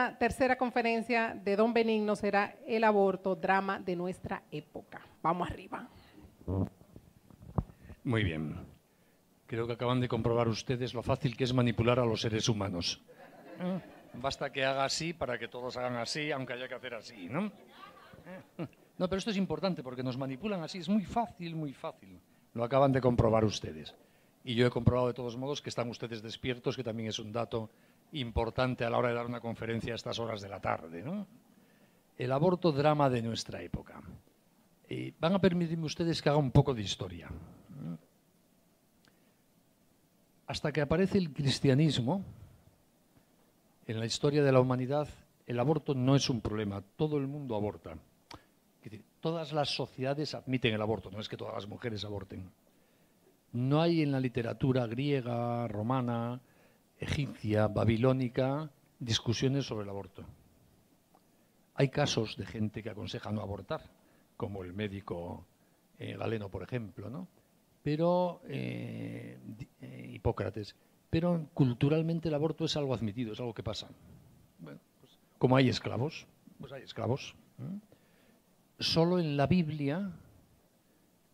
esta tercera conferencia de don Benigno será el aborto, drama de nuestra época. Vamos arriba. Muy bien. Creo que acaban de comprobar ustedes lo fácil que es manipular a los seres humanos. Basta que haga así para que todos hagan así, aunque haya que hacer así, ¿no? No, pero esto es importante porque nos manipulan así. Es muy fácil, muy fácil. Lo acaban de comprobar ustedes. Y yo he comprobado de todos modos que están ustedes despiertos, que también es un dato importante a la hora de dar una conferencia a estas horas de la tarde, ¿no? El aborto, drama de nuestra época. Van a permitirme ustedes que haga un poco de historia. Hasta que aparece el cristianismo, en la historia de la humanidad, el aborto no es un problema. Todo el mundo aborta. Es decir, todas las sociedades admiten el aborto, no es que todas las mujeres aborten. No hay en la literatura griega, romana, egipcia, babilónica, discusiones sobre el aborto. Hay casos de gente que aconseja no abortar, como el médico Galeno, por ejemplo, ¿no? Pero Hipócrates. Pero culturalmente el aborto es algo admitido, es algo que pasa. Bueno, pues, como hay esclavos, pues hay esclavos. Solo en la Biblia,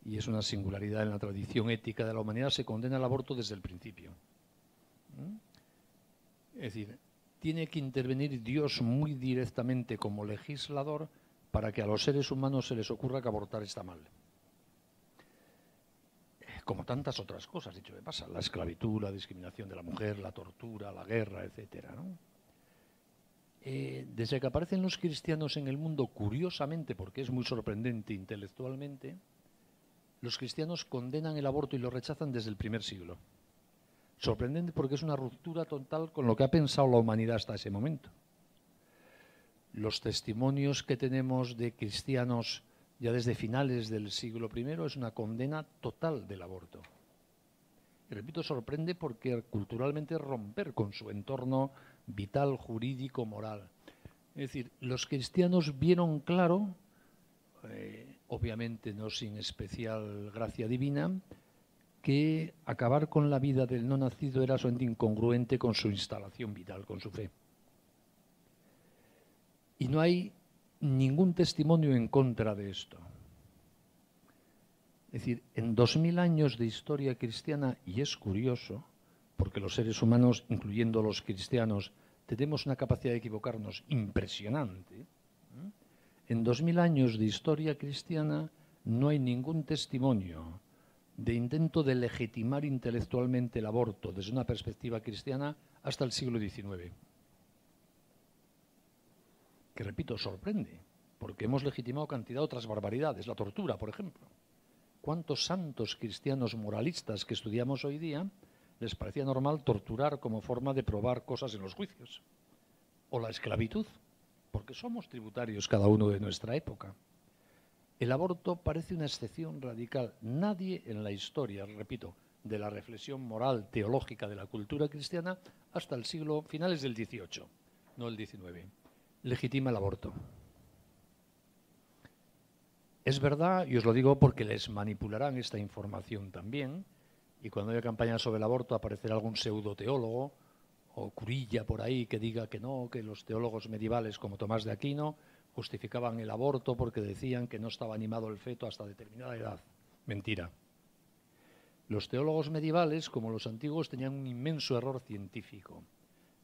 y es una singularidad en la tradición ética de la humanidad, se condena el aborto desde el principio. Es decir, tiene que intervenir Dios muy directamente como legislador para que a los seres humanos se les ocurra que abortar está mal. Como tantas otras cosas, dicho de paso, la esclavitud, la discriminación de la mujer, la tortura, la guerra, etcétera, ¿no? Desde que aparecen los cristianos en el mundo, curiosamente, porque es muy sorprendente intelectualmente, los cristianos condenan el aborto y lo rechazan desde el primer siglo. Sorprendente porque es una ruptura total con lo que ha pensado la humanidad hasta ese momento. Los testimonios que tenemos de cristianos ya desde finales del siglo I es una condena total del aborto. Y repito, sorprende porque culturalmente es romper con su entorno vital, jurídico, moral. Es decir, los cristianos vieron claro, obviamente no sin especial gracia divina, que acabar con la vida del no nacido era solamente incongruente con su instalación vital, con su fe. Y no hay ningún testimonio en contra de esto. Es decir, en 2000 años de historia cristiana, y es curioso, porque los seres humanos, incluyendo los cristianos, tenemos una capacidad de equivocarnos impresionante. En 2000 años de historia cristiana no hay ningún testimonio de intento de legitimar intelectualmente el aborto desde una perspectiva cristiana hasta el siglo XIX. Que, repito, sorprende, porque hemos legitimado cantidad de otras barbaridades, la tortura, por ejemplo. ¿Cuántos santos cristianos moralistas que estudiamos hoy día les parecía normal torturar como forma de probar cosas en los juicios? O la esclavitud, porque somos tributarios cada uno de nuestra época. El aborto parece una excepción radical. Nadie en la historia, repito, de la reflexión moral, teológica de la cultura cristiana, hasta el siglo finales del XVIII, no el XIX, legitima el aborto. Es verdad, y os lo digo porque les manipularán esta información también, y cuando haya campañas sobre el aborto aparecerá algún pseudoteólogo o curilla por ahí que diga que no, que los teólogos medievales como Tomás de Aquino justificaban el aborto porque decían que no estaba animado el feto hasta determinada edad. Mentira. Los teólogos medievales, como los antiguos, tenían un inmenso error científico,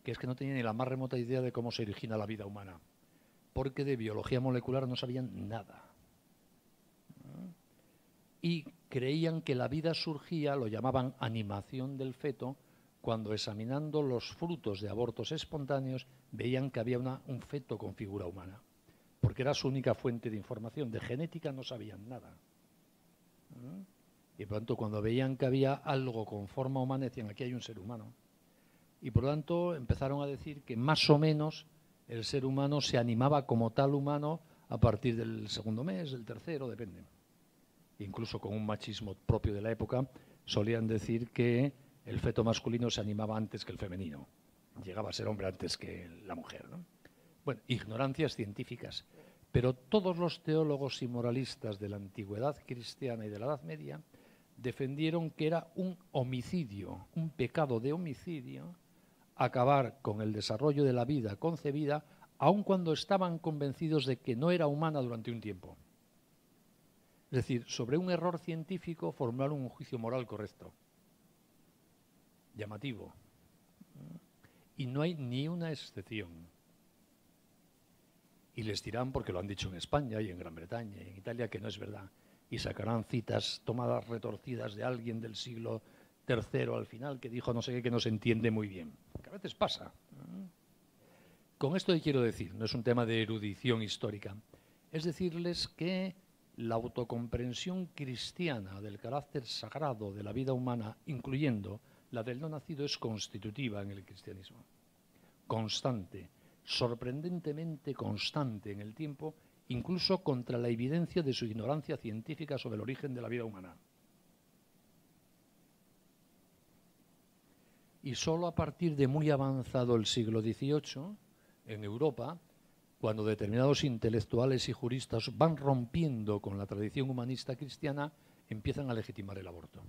que es que no tenían ni la más remota idea de cómo se origina la vida humana, porque de biología molecular no sabían nada. Y creían que la vida surgía, lo llamaban animación del feto, cuando examinando los frutos de abortos espontáneos veían que había un feto con figura humana, porque era su única fuente de información. De genética no sabían nada. Y por lo tanto, cuando veían que había algo con forma humana, decían, aquí hay un ser humano. Y por lo tanto, empezaron a decir que más o menos el ser humano se animaba como tal humano a partir del segundo mes, del tercero, depende. Incluso con un machismo propio de la época, solían decir que el feto masculino se animaba antes que el femenino. Llegaba a ser hombre antes que la mujer, ¿no? Bueno, ignorancias científicas. Pero todos los teólogos y moralistas de la antigüedad cristiana y de la Edad Media defendieron que era un homicidio, un pecado de homicidio, acabar con el desarrollo de la vida concebida aun cuando estaban convencidos de que no era humana durante un tiempo. Es decir, sobre un error científico formularon un juicio moral correcto, llamativo. Y no hay ni una excepción. Y les dirán, porque lo han dicho en España y en Gran Bretaña y en Italia, que no es verdad. Y sacarán citas tomadas retorcidas de alguien del siglo III al final que dijo no sé qué, que no se entiende muy bien. Que a veces pasa. Con esto que quiero decir, no es un tema de erudición histórica, es decirles que la autocomprensión cristiana del carácter sagrado de la vida humana, incluyendo la del no nacido, es constitutiva en el cristianismo. Constante, sorprendentemente constante en el tiempo, incluso contra la evidencia de su ignorancia científica sobre el origen de la vida humana. Y solo a partir de muy avanzado el siglo XVIII, en Europa, cuando determinados intelectuales y juristas van rompiendo con la tradición humanista cristiana, empiezan a legitimar el aborto.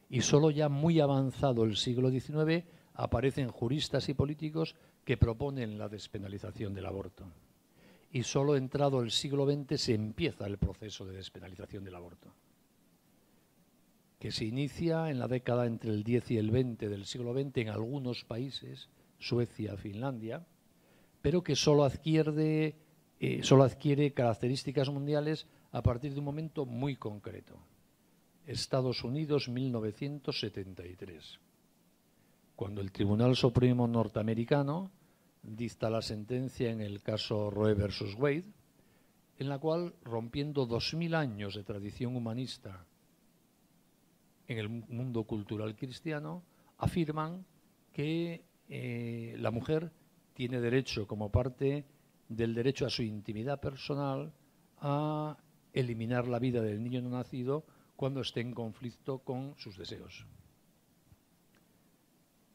Y solo ya muy avanzado el siglo XIX aparecen juristas y políticos que proponen la despenalización del aborto. Y solo entrado el siglo XX se empieza el proceso de despenalización del aborto, que se inicia en la década entre el 10 y el 20 del siglo XX en algunos países, Suecia, Finlandia, pero que solo adquiere características mundiales a partir de un momento muy concreto. Estados Unidos, 1973, cuando el Tribunal Supremo norteamericano dicta la sentencia en el caso Roe versus Wade, en la cual, rompiendo 2000 años de tradición humanista en el mundo cultural cristiano, afirman que la mujer tiene derecho, como parte del derecho a su intimidad personal, a eliminar la vida del niño no nacido cuando esté en conflicto con sus deseos.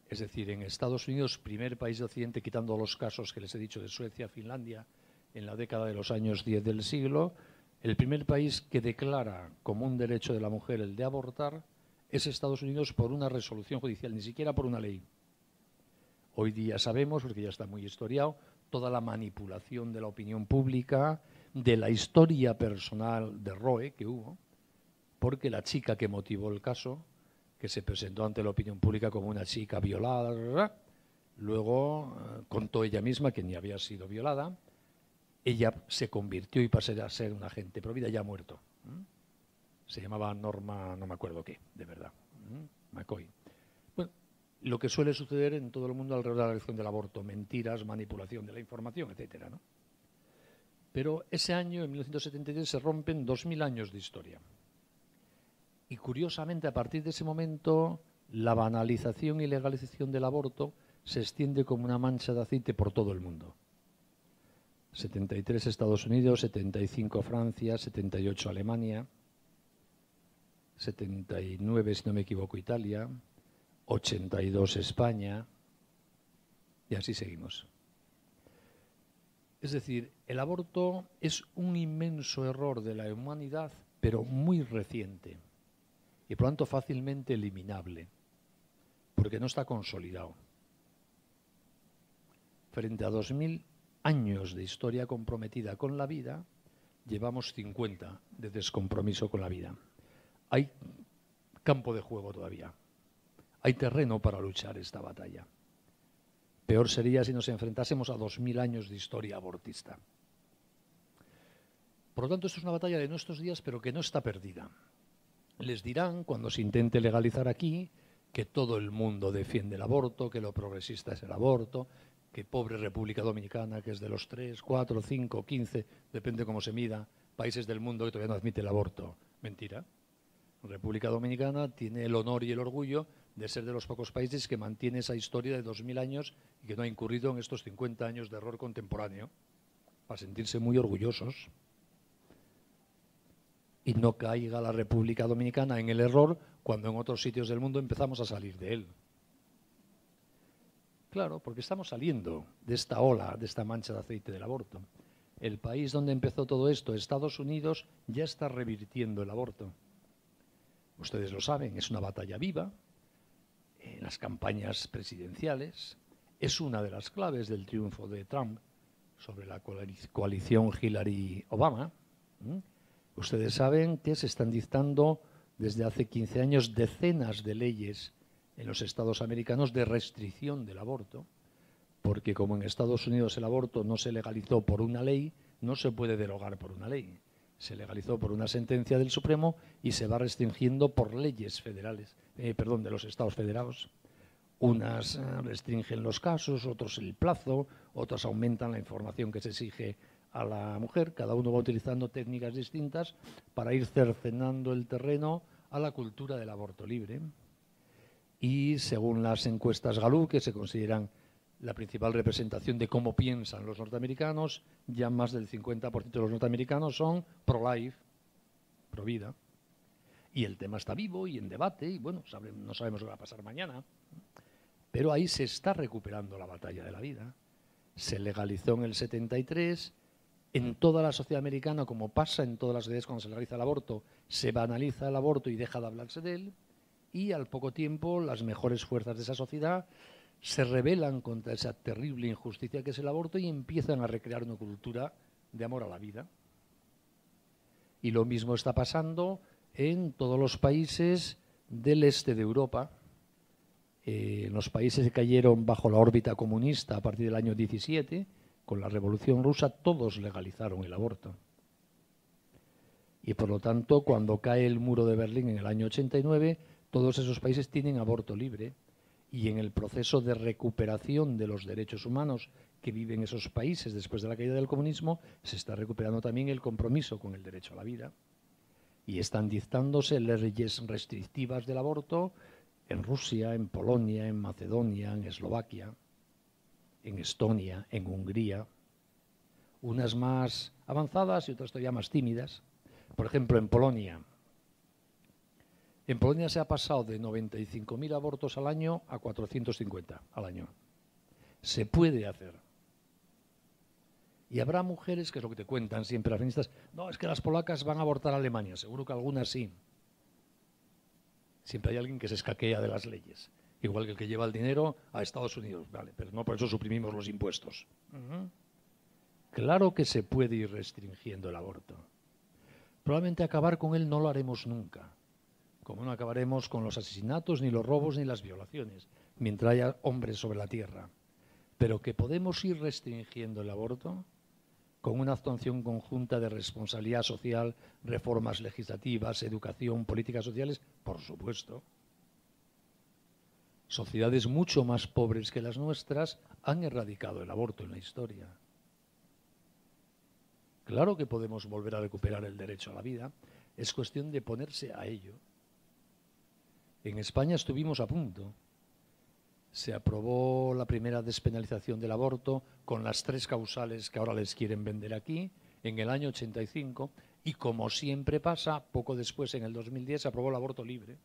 Es decir, en Estados Unidos, primer país de Occidente, quitando los casos que les he dicho de Suecia, Finlandia, en la década de los años 10 del siglo, el primer país que declara como un derecho de la mujer el de abortar es Estados Unidos por una resolución judicial, ni siquiera por una ley. Hoy día sabemos, porque ya está muy historiado, toda la manipulación de la opinión pública, de la historia personal de Roe que hubo, porque la chica que motivó el caso, que se presentó ante la opinión pública como una chica violada, luego contó ella misma que ni había sido violada, ella se convirtió y pasó a ser una agente provida, ya ha muerto. Se llamaba Norma, no me acuerdo qué, de verdad, McCoy. Bueno, lo que suele suceder en todo el mundo alrededor de la elección del aborto, mentiras, manipulación de la información, etcétera, ¿no? Pero ese año, en 1973, se rompen 2000 años de historia. Y curiosamente, a partir de ese momento, la banalización y legalización del aborto se extiende como una mancha de aceite por todo el mundo. 73 Estados Unidos, 75 Francia, 78 Alemania, 79, si no me equivoco, Italia, 82 España, y así seguimos. Es decir, el aborto es un inmenso error de la humanidad, pero muy reciente, y por lo tanto fácilmente eliminable, porque no está consolidado. Frente a 2000 años de historia comprometida con la vida, llevamos 50 de descompromiso con la vida. Hay campo de juego todavía. Hay terreno para luchar esta batalla. Peor sería si nos enfrentásemos a 2000 años de historia abortista. Por lo tanto, esto es una batalla de nuestros días, pero que no está perdida. Les dirán, cuando se intente legalizar aquí, que todo el mundo defiende el aborto, que lo progresista es el aborto, que pobre República Dominicana, que es de los 3, 4, 5, 15, depende cómo se mida, países del mundo que todavía no admite el aborto. Mentira. República Dominicana tiene el honor y el orgullo de ser de los pocos países que mantiene esa historia de 2000 años y que no ha incurrido en estos 50 años de error contemporáneo, para sentirse muy orgullosos. Y no caiga la República Dominicana en el error cuando en otros sitios del mundo empezamos a salir de él. Claro, porque estamos saliendo de esta ola, de esta mancha de aceite del aborto. El país donde empezó todo esto, Estados Unidos, ya está revirtiendo el aborto. Ustedes lo saben, es una batalla viva en las campañas presidenciales. Es una de las claves del triunfo de Trump sobre la coalición Hillary-Obama. Ustedes saben que se están dictando desde hace 15 años decenas de leyes en los estados americanos de restricción del aborto, porque como en Estados Unidos el aborto no se legalizó por una ley, no se puede derogar por una ley. Se legalizó por una sentencia del Supremo y se va restringiendo por leyes federales, de los estados federados. Unas restringen los casos, otros el plazo, otras aumentan la información que se exige a la mujer. Cada uno va utilizando técnicas distintas para ir cercenando el terreno a la cultura del aborto libre. Y según las encuestas Gallup, que se consideran la principal representación de cómo piensan los norteamericanos, ya más del 50% de los norteamericanos son pro-life, pro-vida. Y el tema está vivo y en debate, y bueno, no sabemos lo que va a pasar mañana. Pero ahí se está recuperando la batalla de la vida. Se legalizó en el 73. En toda la sociedad americana, como pasa en todas las sociedades cuando se legaliza el aborto, se banaliza el aborto y deja de hablarse de él. Y al poco tiempo, las mejores fuerzas de esa sociedad se rebelan contra esa terrible injusticia que es el aborto y empiezan a recrear una cultura de amor a la vida. Y lo mismo está pasando en todos los países del este de Europa. En los países que cayeron bajo la órbita comunista a partir del año 17, con la Revolución Rusa, todos legalizaron el aborto. Y por lo tanto, cuando cae el muro de Berlín en el año 89, todos esos países tienen aborto libre. Y en el proceso de recuperación de los derechos humanos que viven esos países después de la caída del comunismo, se está recuperando también el compromiso con el derecho a la vida. Y están dictándose leyes restrictivas del aborto en Rusia, en Polonia, en Macedonia, en Eslovaquia, en Estonia, en Hungría. Unas más avanzadas y otras todavía más tímidas. Por ejemplo, en Polonia. En Polonia se ha pasado de 95.000 abortos al año a 450 al año. Se puede hacer. Y habrá mujeres, que es lo que te cuentan siempre las feministas, no, es que las polacas van a abortar a Alemania. Seguro que algunas sí. Siempre hay alguien que se escaquea de las leyes. Igual que el que lleva el dinero a Estados Unidos. Vale, pero no por eso suprimimos los impuestos. Claro que se puede ir restringiendo el aborto. Probablemente acabar con él no lo haremos nunca. Como no acabaremos con los asesinatos, ni los robos, ni las violaciones, mientras haya hombres sobre la tierra. Pero que podemos ir restringiendo el aborto con una actuación conjunta de responsabilidad social, reformas legislativas, educación, políticas sociales, por supuesto. Sociedades mucho más pobres que las nuestras han erradicado el aborto en la historia. Claro que podemos volver a recuperar el derecho a la vida, es cuestión de ponerse a ello. En España estuvimos a punto. Se aprobó la primera despenalización del aborto con las 3 causales que ahora les quieren vender aquí, en el año 85, y como siempre pasa, poco después, en el 2010, se aprobó el aborto libre.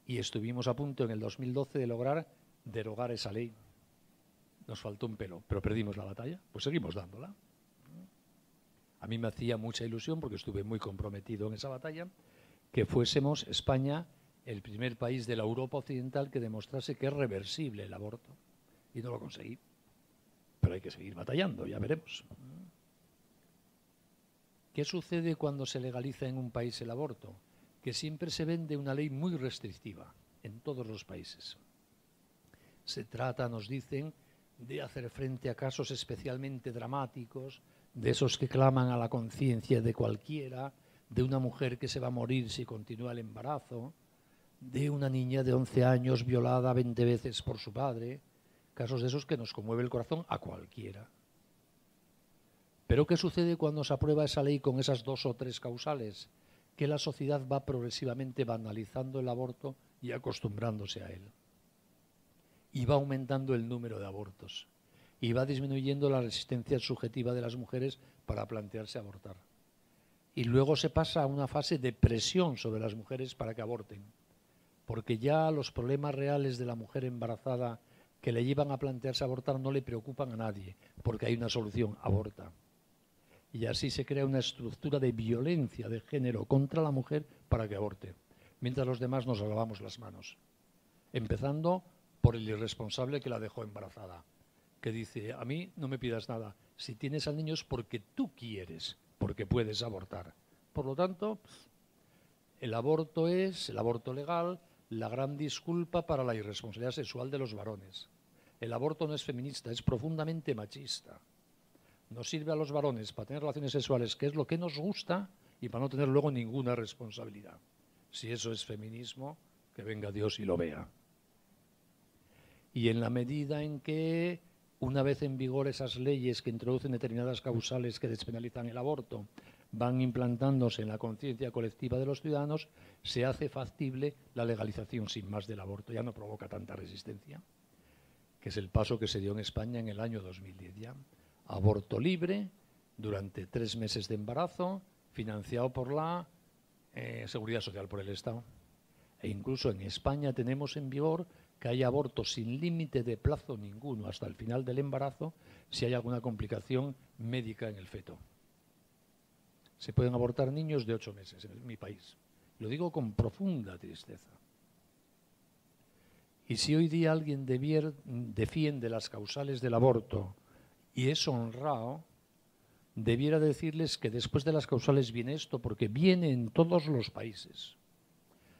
Y estuvimos a punto en el 2012 de lograr derogar esa ley. Nos faltó un pelo, pero perdimos la batalla, pues seguimos dándola. A mí me hacía mucha ilusión, porque estuve muy comprometido en esa batalla, que fuésemos España el primer país de la Europa occidental que demostrase que es reversible el aborto. Y no lo conseguí. Pero hay que seguir batallando, ya veremos. ¿Qué sucede cuando se legaliza en un país el aborto? Que siempre se vende una ley muy restrictiva en todos los países. Se trata, nos dicen, de hacer frente a casos especialmente dramáticos, de esos que claman a la conciencia de cualquiera, de una mujer que se va a morir si continúa el embarazo, de una niña de 11 años violada 20 veces por su padre, casos de esos que nos conmueve el corazón a cualquiera. Pero ¿qué sucede cuando se aprueba esa ley con esas 2 o 3 causales? Que la sociedad va progresivamente banalizando el aborto y acostumbrándose a él. Y va aumentando el número de abortos. Y va disminuyendo la resistencia subjetiva de las mujeres para plantearse abortar. Y luego se pasa a una fase de presión sobre las mujeres para que aborten. Porque ya los problemas reales de la mujer embarazada que le llevan a plantearse abortar no le preocupan a nadie, porque hay una solución, aborta. Y así se crea una estructura de violencia de género contra la mujer para que aborte, mientras los demás nos lavamos las manos. Empezando por el irresponsable que la dejó embarazada. que dice, a mí no me pidas nada. Si tienes al niño es porque tú quieres, porque puedes abortar. Por lo tanto, el aborto es, el aborto legal, la gran disculpa para la irresponsabilidad sexual de los varones. El aborto no es feminista, es profundamente machista. Nos sirve a los varones para tener relaciones sexuales, que es lo que nos gusta, y para no tener luego ninguna responsabilidad. Si eso es feminismo, que venga Dios y lo vea. Y en la medida en que, una vez en vigor esas leyes que introducen determinadas causales que despenalizan el aborto, van implantándose en la conciencia colectiva de los ciudadanos, se hace factible la legalización sin más del aborto. Ya no provoca tanta resistencia, que es el paso que se dio en España en el año 2010 ya. Aborto libre durante 3 meses de embarazo, financiado por la Seguridad Social, por el Estado. E incluso en España tenemos en vigor que hay aborto sin límite de plazo ninguno hasta el final del embarazo si hay alguna complicación médica en el feto. Se pueden abortar niños de 8 meses en mi país. Lo digo con profunda tristeza. Y si hoy día alguien defiende las causales del aborto y es honrado, debiera decirles que después de las causales viene esto, porque viene en todos los países.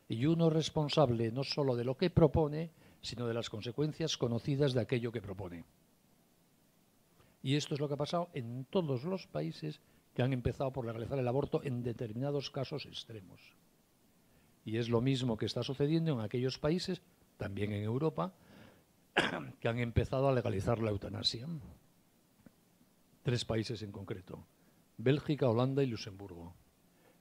Y uno es responsable no solo de lo que propone, sino de las consecuencias conocidas de aquello que propone. Y esto es lo que ha pasado en todos los países que han empezado por legalizar el aborto en determinados casos extremos. Y es lo mismo que está sucediendo en aquellos países, también en Europa, que han empezado a legalizar la eutanasia. 3 países en concreto: Bélgica, Holanda y Luxemburgo.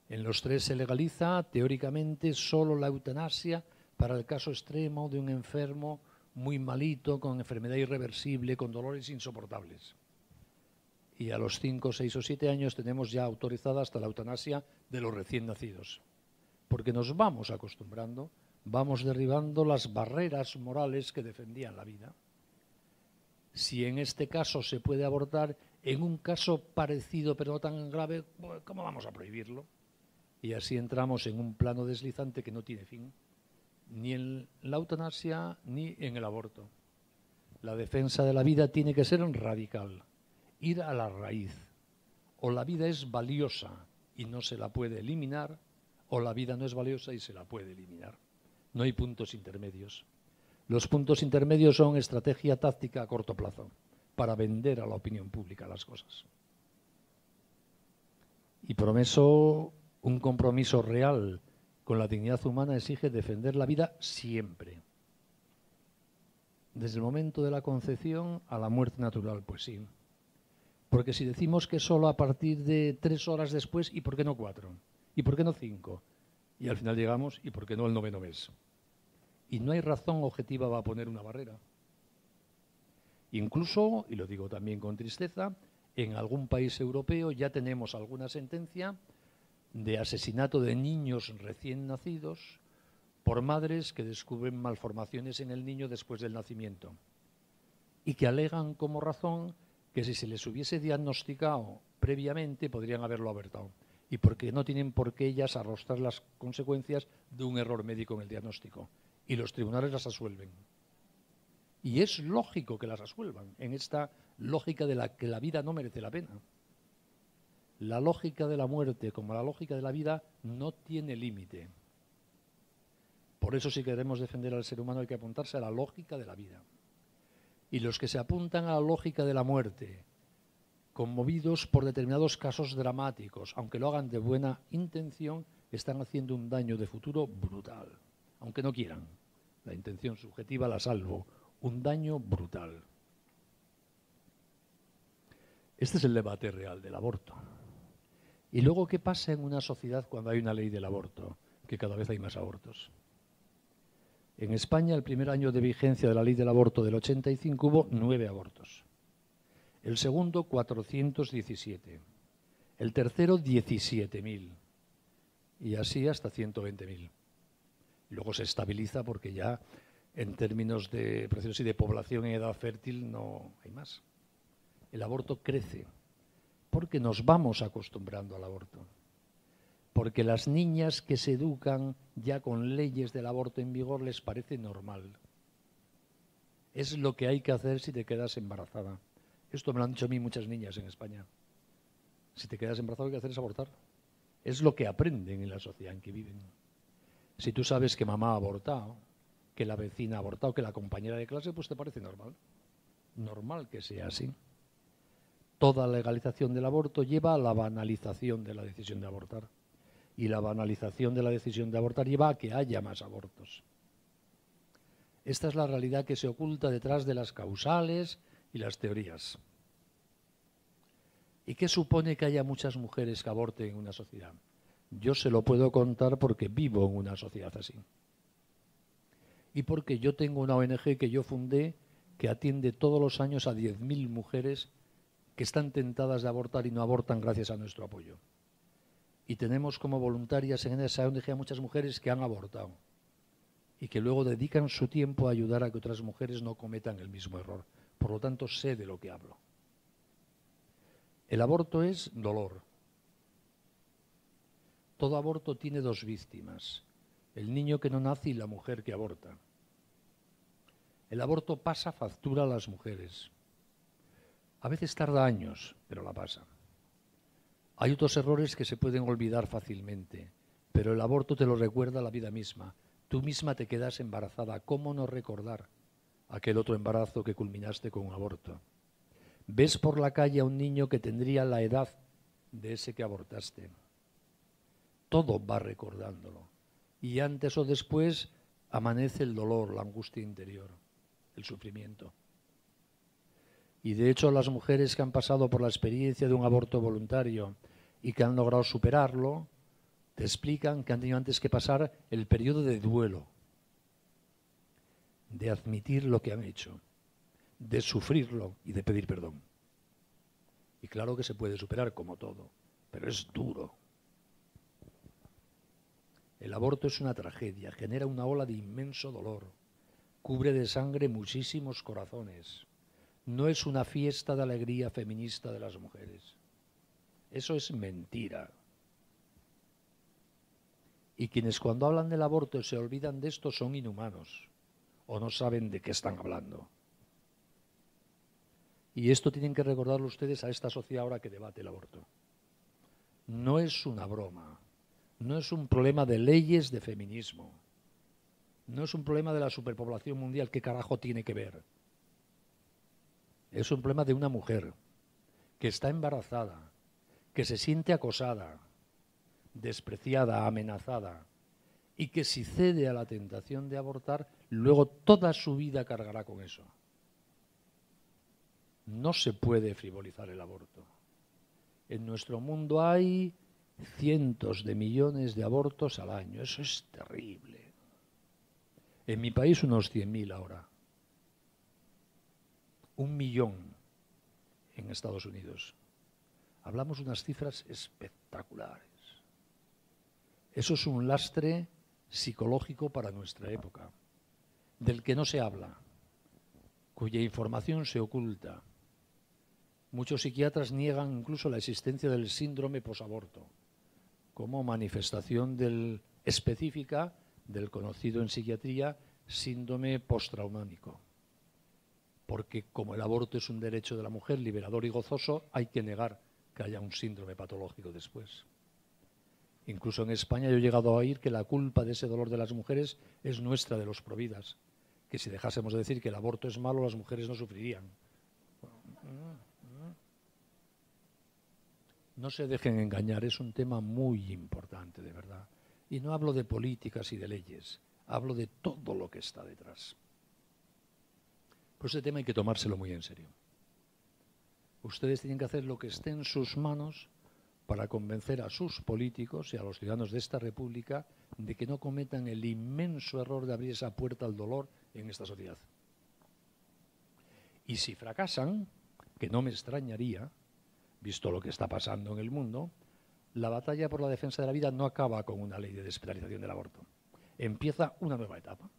En los 3 se legaliza teóricamente solo la eutanasia para el caso extremo de un enfermo muy malito, con enfermedad irreversible, con dolores insoportables. Y a los 5, 6 o 7 años tenemos ya autorizada hasta la eutanasia de los recién nacidos. Porque nos vamos acostumbrando, vamos derribando las barreras morales que defendían la vida. Si en este caso se puede abortar, en un caso parecido pero no tan grave, ¿cómo vamos a prohibirlo? Y así entramos en un plano deslizante que no tiene fin, ni en la eutanasia ni en el aborto. La defensa de la vida tiene que ser radical, ir a la raíz. O la vida es valiosa y no se la puede eliminar, o la vida no es valiosa y se la puede eliminar. No hay puntos intermedios. Los puntos intermedios son estrategia táctica a corto plazo, para vender a la opinión pública las cosas. Y promeso, un compromiso real con la dignidad humana exige defender la vida siempre. Desde el momento de la concepción a la muerte natural, pues sí. Porque si decimos que solo a partir de 3 horas después, ¿y por qué no 4? ¿Y por qué no 5? Y al final llegamos, ¿y por qué no el 9º mes? Y no hay razón objetiva para poner una barrera. Incluso, y lo digo también con tristeza, en algún país europeo ya tenemos alguna sentencia de asesinato de niños recién nacidos por madres que descubren malformaciones en el niño después del nacimiento y que alegan como razón que si se les hubiese diagnosticado previamente podrían haberlo abortado, y porque no tienen por qué ellas arrostrar las consecuencias de un error médico en el diagnóstico, y los tribunales las absuelven. Y es lógico que las absuelvan, en esta lógica de la que la vida no merece la pena. La lógica de la muerte, como la lógica de la vida, no tiene límite. Por eso, si queremos defender al ser humano, hay que apuntarse a la lógica de la vida. Y los que se apuntan a la lógica de la muerte, conmovidos por determinados casos dramáticos, aunque lo hagan de buena intención, están haciendo un daño de futuro brutal, aunque no quieran. La intención subjetiva la salvo. Un daño brutal. Este es el debate real del aborto. Y luego, ¿qué pasa en una sociedad cuando hay una ley del aborto? Que cada vez hay más abortos. En España, el primer año de vigencia de la ley del aborto del 85 hubo 9 abortos. El segundo, 417. El tercero, 17.000. Y así hasta 120.000. Luego se estabiliza porque ya, en términos de precios y de población en edad fértil, no hay más. El aborto crece porque nos vamos acostumbrando al aborto. Porque las niñas que se educan ya con leyes del aborto en vigor les parece normal. Es lo que hay que hacer si te quedas embarazada. Esto me lo han dicho a mí muchas niñas en España. Si te quedas embarazada, lo que hay que hacer es abortar. Es lo que aprenden en la sociedad en que viven. Si tú sabes que mamá ha abortado, que la vecina ha abortado, que la compañera de clase, pues te parece normal. Normal que sea así. Toda legalización del aborto lleva a la banalización de la decisión de abortar. Y la banalización de la decisión de abortar lleva a que haya más abortos. Esta es la realidad que se oculta detrás de las causales y las teorías. ¿Y qué supone que haya muchas mujeres que aborten en una sociedad? Yo se lo puedo contar porque vivo en una sociedad así. Y porque yo tengo una ONG que yo fundé que atiende todos los años a 10.000 mujeres que están tentadas de abortar y no abortan gracias a nuestro apoyo. Y tenemos como voluntarias en esa ONG a muchas mujeres que han abortado y que luego dedican su tiempo a ayudar a que otras mujeres no cometan el mismo error. Por lo tanto, sé de lo que hablo. El aborto es dolor. Todo aborto tiene dos víctimas, el niño que no nace y la mujer que aborta. El aborto pasa factura a las mujeres. A veces tarda años, pero la pasa. Hay otros errores que se pueden olvidar fácilmente, pero el aborto te lo recuerda la vida misma. Tú misma te quedas embarazada. ¿Cómo no recordar aquel otro embarazo que culminaste con un aborto? Ves por la calle a un niño que tendría la edad de ese que abortaste. Todo va recordándolo. Y antes o después amanece el dolor, la angustia interior, el sufrimiento. Y de hecho las mujeres que han pasado por la experiencia de un aborto voluntario y que han logrado superarlo, te explican que han tenido antes que pasar el periodo de duelo, de admitir lo que han hecho, de sufrirlo y de pedir perdón. Y claro que se puede superar como todo, pero es duro. El aborto es una tragedia, genera una ola de inmenso dolor, cubre de sangre muchísimos corazones. No es una fiesta de alegría feminista de las mujeres. Eso es mentira. Y quienes cuando hablan del aborto se olvidan de esto son inhumanos o no saben de qué están hablando. Y esto tienen que recordarlo ustedes a esta sociedad ahora que debate el aborto. No es una broma, no es un problema de leyes de feminismo, no es un problema de la superpoblación mundial, ¿qué carajo tiene que ver? Es un problema de una mujer que está embarazada, que se siente acosada, despreciada, amenazada, y que si cede a la tentación de abortar, luego toda su vida cargará con eso. No se puede frivolizar el aborto. En nuestro mundo hay cientos de millones de abortos al año. Eso es terrible. En mi país unos 100.000 ahora. 1 millón en Estados Unidos. Hablamos de unas cifras espectaculares. Eso es un lastre psicológico para nuestra época, del que no se habla, cuya información se oculta. Muchos psiquiatras niegan incluso la existencia del síndrome posaborto, como manifestación específica del conocido en psiquiatría síndrome postraumático. Porque como el aborto es un derecho de la mujer liberador y gozoso, hay que negar que haya un síndrome patológico después. Incluso en España yo he llegado a oír que la culpa de ese dolor de las mujeres es nuestra, de los providas, que si dejásemos de decir que el aborto es malo, las mujeres no sufrirían. No se dejen engañar, es un tema muy importante, de verdad. Y no hablo de políticas y de leyes, hablo de todo lo que está detrás. Por ese tema hay que tomárselo muy en serio. Ustedes tienen que hacer lo que esté en sus manos para convencer a sus políticos y a los ciudadanos de esta república de que no cometan el inmenso error de abrir esa puerta al dolor en esta sociedad. Y si fracasan, que no me extrañaría, visto lo que está pasando en el mundo, la batalla por la defensa de la vida no acaba con una ley de despenalización del aborto. Empieza una nueva etapa,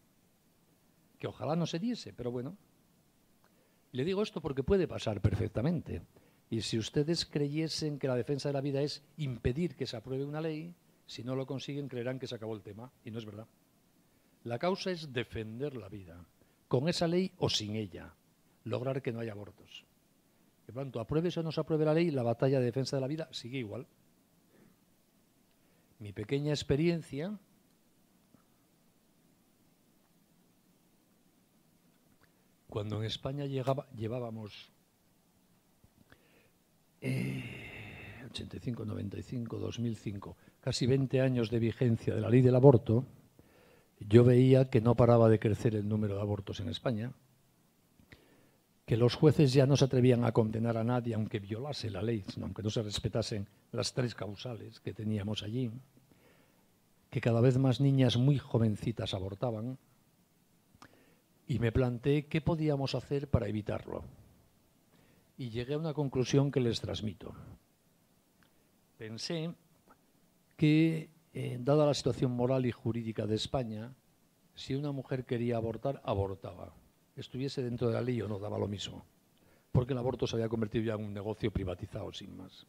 que ojalá no se diese, pero bueno. Le digo esto porque puede pasar perfectamente. Y si ustedes creyesen que la defensa de la vida es impedir que se apruebe una ley, si no lo consiguen creerán que se acabó el tema, y no es verdad. La causa es defender la vida, con esa ley o sin ella, lograr que no haya abortos. De pronto, apruebe o no se apruebe la ley, la batalla de defensa de la vida sigue igual. Mi pequeña experiencia cuando en España llevábamos 85, 95, 2005, casi 20 años de vigencia de la ley del aborto, yo veía que no paraba de crecer el número de abortos en España, que los jueces ya no se atrevían a condenar a nadie aunque violase la ley, sino aunque no se respetasen las 3 causales que teníamos allí, que cada vez más niñas muy jovencitas abortaban, y me planteé qué podíamos hacer para evitarlo. Y llegué a una conclusión que les transmito. Pensé que, dada la situación moral y jurídica de España, si una mujer quería abortar, abortaba. Estuviese dentro de la ley o no, daba lo mismo. Porque el aborto se había convertido ya en un negocio privatizado, sin más.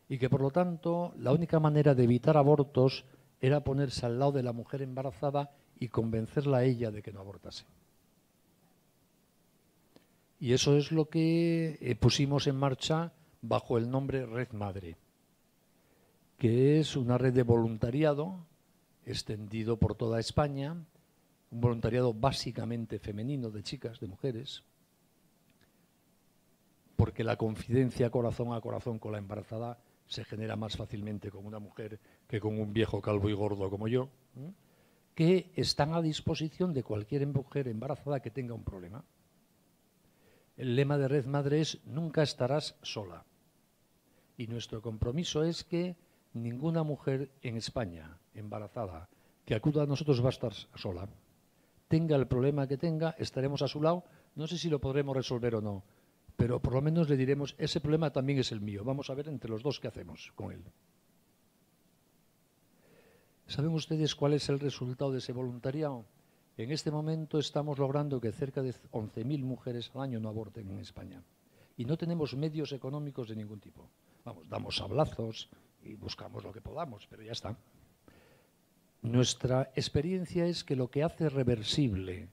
Y que, por lo tanto, la única manera de evitar abortos era ponerse al lado de la mujer embarazada y convencerla a ella de que no abortase. Y eso es lo que pusimos en marcha bajo el nombre Red Madre, que es una red de voluntariado extendido por toda España, un voluntariado básicamente femenino, de chicas, de mujeres, porque la confidencia corazón a corazón con la embarazada se genera más fácilmente con una mujer que con un viejo calvo y gordo como yo, que están a disposición de cualquier mujer embarazada que tenga un problema. El lema de Red Madre es nunca estarás sola. Y nuestro compromiso es que ninguna mujer en España embarazada que acuda a nosotros va a estar sola. Tenga el problema que tenga, estaremos a su lado. No sé si lo podremos resolver o no, pero por lo menos le diremos, ese problema también es el mío. Vamos a ver entre los dos qué hacemos con él. ¿Saben ustedes cuál es el resultado de ese voluntariado? En este momento estamos logrando que cerca de 11.000 mujeres al año no aborten en España. Y no tenemos medios económicos de ningún tipo. Vamos, damos sablazos y buscamos lo que podamos, pero ya está. Nuestra experiencia es que lo que hace reversible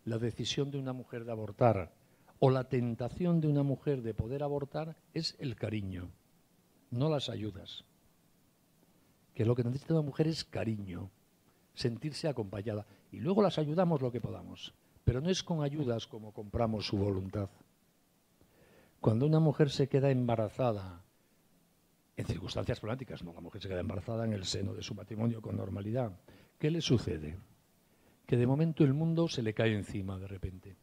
la decisión de una mujer de abortar o la tentación de una mujer de poder abortar es el cariño, no las ayudas. Que lo que necesita una mujer es cariño, sentirse acompañada. Y luego las ayudamos lo que podamos. Pero no es con ayudas como compramos su voluntad. Cuando una mujer se queda embarazada, en circunstancias problemáticas, no, la mujer se queda embarazada en el seno de su matrimonio con normalidad, ¿qué le sucede? Que de momento el mundo se le cae encima de repente.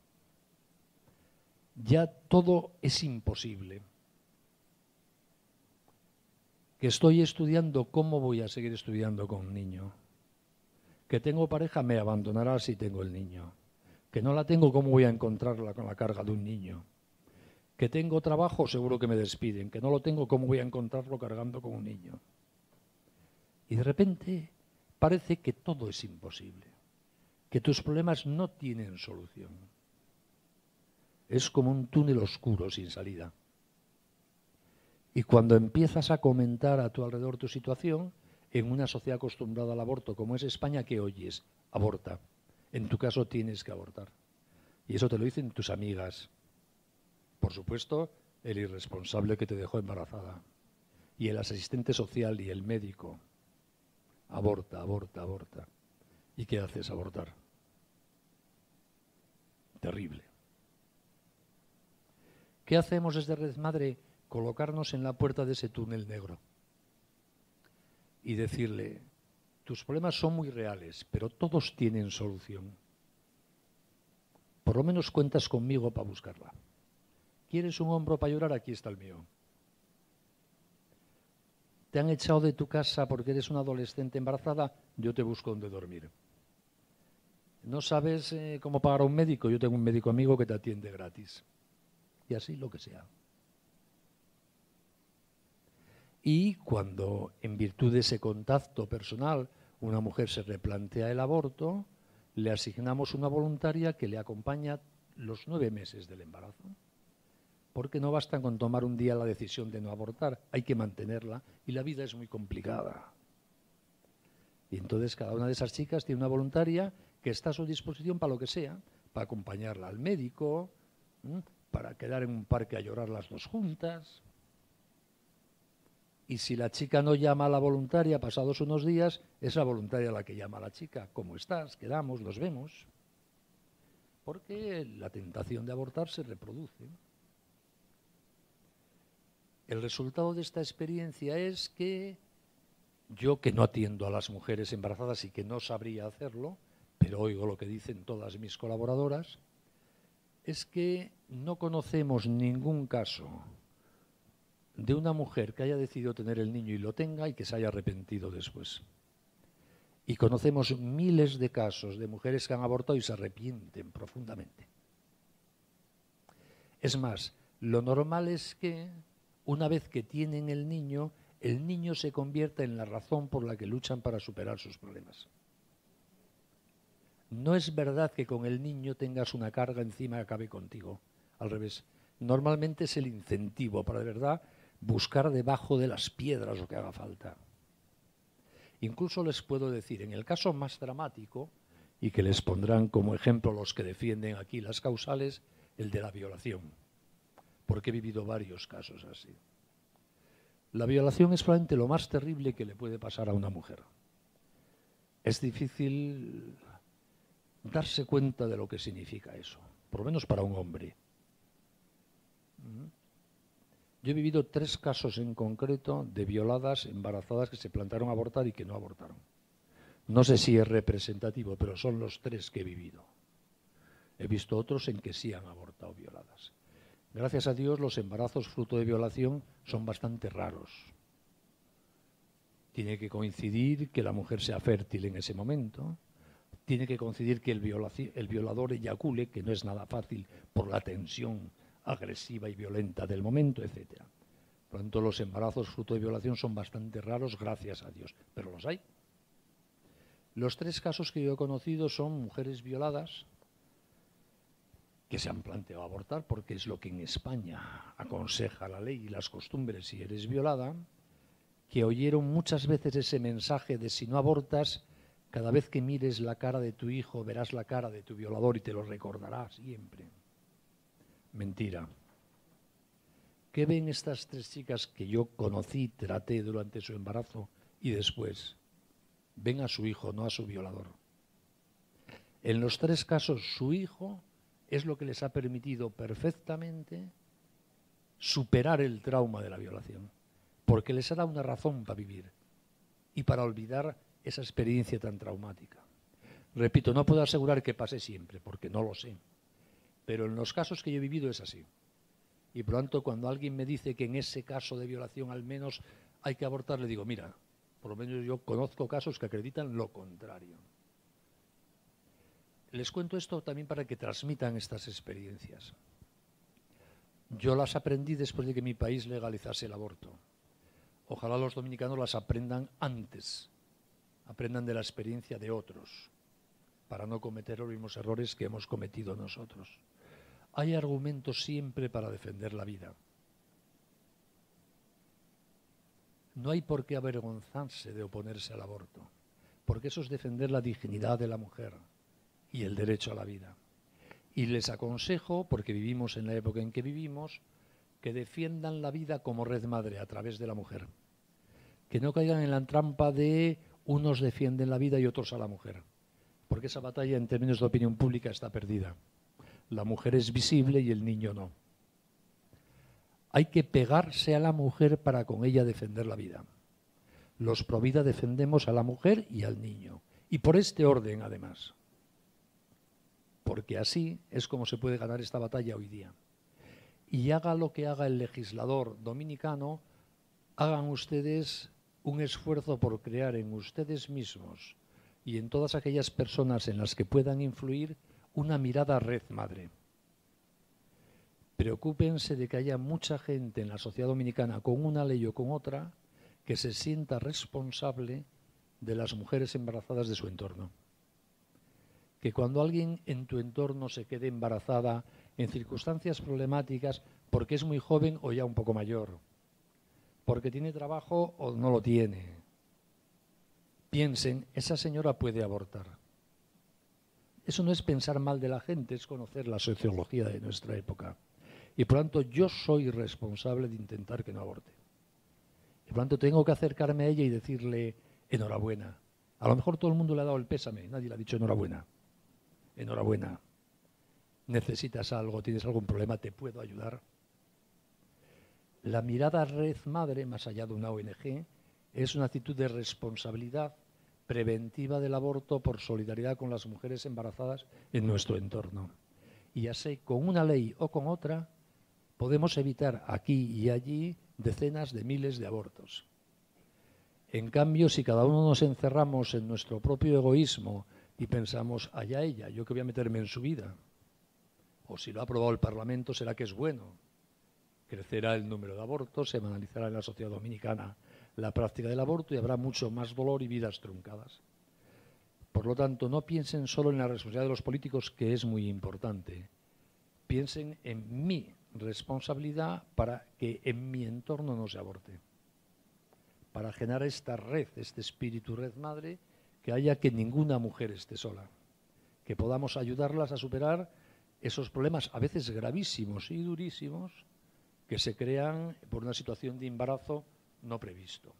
Ya todo es imposible. Que estoy estudiando, ¿cómo voy a seguir estudiando con un niño? Que tengo pareja, me abandonará si tengo el niño. Que no la tengo, ¿cómo voy a encontrarla con la carga de un niño? Que tengo trabajo, seguro que me despiden. Que no lo tengo, ¿cómo voy a encontrarlo cargando con un niño? Y de repente parece que todo es imposible. Que tus problemas no tienen solución. Es como un túnel oscuro sin salida. Y cuando empiezas a comentar a tu alrededor tu situación, en una sociedad acostumbrada al aborto como es España, ¿qué oyes? Aborta. En tu caso tienes que abortar. Y eso te lo dicen tus amigas. Por supuesto, el irresponsable que te dejó embarazada. Y el asistente social y el médico. Aborta, aborta, aborta. ¿Y qué haces? Abortar. Terrible. ¿Qué hacemos desde Red Madre? Colocarnos en la puerta de ese túnel negro y decirle, tus problemas son muy reales, pero todos tienen solución. Por lo menos cuentas conmigo para buscarla. ¿Quieres un hombro para llorar? Aquí está el mío. ¿Te han echado de tu casa porque eres una adolescente embarazada? Yo te busco donde dormir. ¿No sabes cómo pagar a un médico? Yo tengo un médico amigo que te atiende gratis. Y así lo que sea. Y cuando, en virtud de ese contacto personal, una mujer se replantea el aborto, le asignamos una voluntaria que le acompaña los 9 meses del embarazo. Porque no basta con tomar un día la decisión de no abortar, hay que mantenerla y la vida es muy complicada. Y entonces cada una de esas chicas tiene una voluntaria que está a su disposición para lo que sea, para acompañarla al médico, para quedar en un parque a llorar las dos juntas. Y si la chica no llama a la voluntaria pasados unos días, es la voluntaria la que llama a la chica. ¿Cómo estás? Quedamos, nos vemos. Porque la tentación de abortar se reproduce. El resultado de esta experiencia es que yo, que no atiendo a las mujeres embarazadas y que no sabría hacerlo, pero oigo lo que dicen todas mis colaboradoras, es que no conocemos ningún caso de una mujer que haya decidido tener el niño y lo tenga y que se haya arrepentido después. Y conocemos miles de casos de mujeres que han abortado y se arrepienten profundamente. Es más, lo normal es que una vez que tienen el niño se convierta en la razón por la que luchan para superar sus problemas. No es verdad que con el niño tengas una carga encima que acabe contigo. Al revés. Normalmente es el incentivo para de verdad buscar debajo de las piedras lo que haga falta. Incluso les puedo decir, en el caso más dramático, y que les pondrán como ejemplo los que defienden aquí las causales, el de la violación. Porque he vivido varios casos así. La violación es probablemente lo más terrible que le puede pasar a una mujer. Es difícil darse cuenta de lo que significa eso, por lo menos para un hombre. Yo he vivido 3 casos en concreto de violadas embarazadas que se plantearon a abortar y que no abortaron. No sé si es representativo, pero son los 3 que he vivido. He visto otros en que sí han abortado violadas. Gracias a Dios, los embarazos fruto de violación son bastante raros. Tiene que coincidir que la mujer sea fértil en ese momento. Tiene que coincidir que el violador eyacule, que no es nada fácil por la tensión agresiva y violenta del momento, etc. Por lo tanto, los embarazos fruto de violación son bastante raros, gracias a Dios, pero los hay. Los 3 casos que yo he conocido son mujeres violadas que se han planteado abortar, porque es lo que en España aconseja la ley y las costumbres si eres violada, que oyeron muchas veces ese mensaje de si no abortas, cada vez que mires la cara de tu hijo, verás la cara de tu violador y te lo recordarás siempre. Mentira. ¿Qué ven estas 3 chicas que yo conocí, traté durante su embarazo y después? Ven a su hijo, no a su violador. En los 3 casos, su hijo es lo que les ha permitido perfectamente superar el trauma de la violación, porque les ha dado una razón para vivir y para olvidar esa experiencia tan traumática. Repito, no puedo asegurar que pase siempre, porque no lo sé. Pero en los casos que yo he vivido es así. Y por lo tanto, cuando alguien me dice que en ese caso de violación al menos hay que abortar, le digo, mira, por lo menos yo conozco casos que acreditan lo contrario. Les cuento esto también para que transmitan estas experiencias. Yo las aprendí después de que mi país legalizase el aborto. Ojalá los dominicanos las aprendan antes, aprendan de la experiencia de otros, para no cometer los mismos errores que hemos cometido nosotros. Hay argumentos siempre para defender la vida. No hay por qué avergonzarse de oponerse al aborto, porque eso es defender la dignidad de la mujer y el derecho a la vida. Y les aconsejo, porque vivimos en la época en que vivimos, que defiendan la vida como red madre a través de la mujer. Que no caigan en la trampa de unos defienden la vida y otros a la mujer, porque esa batalla en términos de opinión pública está perdida. La mujer es visible y el niño no. Hay que pegarse a la mujer para con ella defender la vida. Los provida defendemos a la mujer y al niño. Y por este orden, además. Porque así es como se puede ganar esta batalla hoy día. Y haga lo que haga el legislador dominicano, hagan ustedes un esfuerzo por crear en ustedes mismos y en todas aquellas personas en las que puedan influir una mirada red madre. Preocúpense de que haya mucha gente en la sociedad dominicana con una ley o con otra que se sienta responsable de las mujeres embarazadas de su entorno. Que cuando alguien en tu entorno se quede embarazada en circunstancias problemáticas porque es muy joven o ya un poco mayor, porque tiene trabajo o no lo tiene, piensen, esa señora puede abortar. Eso no es pensar mal de la gente, es conocer la sociología de nuestra época. Y por lo tanto yo soy responsable de intentar que no aborte. Y por lo tanto tengo que acercarme a ella y decirle enhorabuena. A lo mejor todo el mundo le ha dado el pésame, nadie le ha dicho enhorabuena. Enhorabuena. ¿Necesitas algo? ¿Tienes algún problema? ¿Te puedo ayudar? La mirada red madre, más allá de una ONG, es una actitud de responsabilidad preventiva del aborto por solidaridad con las mujeres embarazadas en nuestro entorno. Y así, con una ley o con otra, podemos evitar aquí y allí decenas de miles de abortos. En cambio, si cada uno nos encerramos en nuestro propio egoísmo y pensamos, allá ella, yo que voy a meterme en su vida, o si lo ha aprobado el Parlamento, será que es bueno. Crecerá el número de abortos, se banalizará en la sociedad dominicana la práctica del aborto y habrá mucho más dolor y vidas truncadas. Por lo tanto, no piensen solo en la responsabilidad de los políticos, que es muy importante. Piensen en mi responsabilidad para que en mi entorno no se aborte. Para generar esta red, este espíritu red madre, que haya que ninguna mujer esté sola. Que podamos ayudarlas a superar esos problemas, a veces gravísimos y durísimos, que se crean por una situación de embarazo no previsto.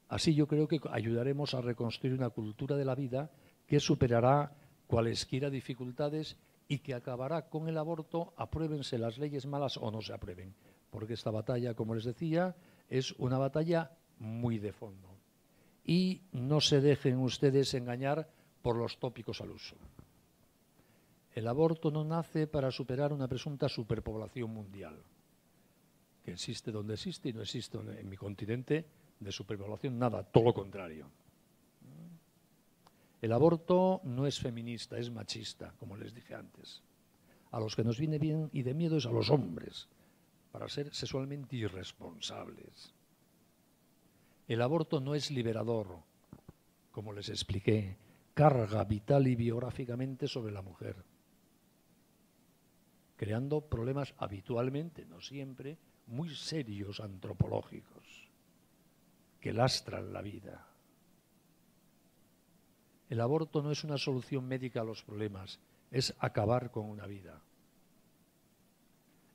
Así yo creo que ayudaremos a reconstruir una cultura de la vida que superará cualesquiera dificultades y que acabará con el aborto, apruébense las leyes malas o no se aprueben. Porque esta batalla, como les decía, es una batalla muy de fondo. Y no se dejen ustedes engañar por los tópicos al uso. El aborto no nace para superar una presunta superpoblación mundial, que existe donde existe y no existe en mi continente de superpoblación nada, todo lo contrario. El aborto no es feminista, es machista, como les dije antes. A los que nos viene bien y de miedo es a los hombres, para ser sexualmente irresponsables. El aborto no es liberador, como les expliqué, carga vital y biográficamente sobre la mujer, creando problemas habitualmente, no siempre, muy serios antropológicos, que lastran la vida. El aborto no es una solución médica a los problemas, es acabar con una vida.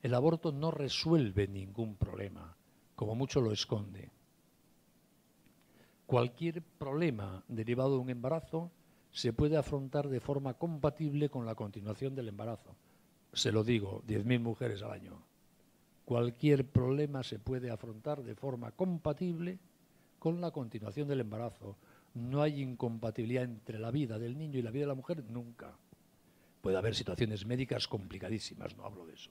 El aborto no resuelve ningún problema, como mucho lo esconde. Cualquier problema derivado de un embarazo se puede afrontar de forma compatible con la continuación del embarazo. Se lo digo, 10.000 mujeres al año. Cualquier problema se puede afrontar de forma compatible con la continuación del embarazo. No hay incompatibilidad entre la vida del niño y la vida de la mujer nunca. Puede haber situaciones médicas complicadísimas, no hablo de eso.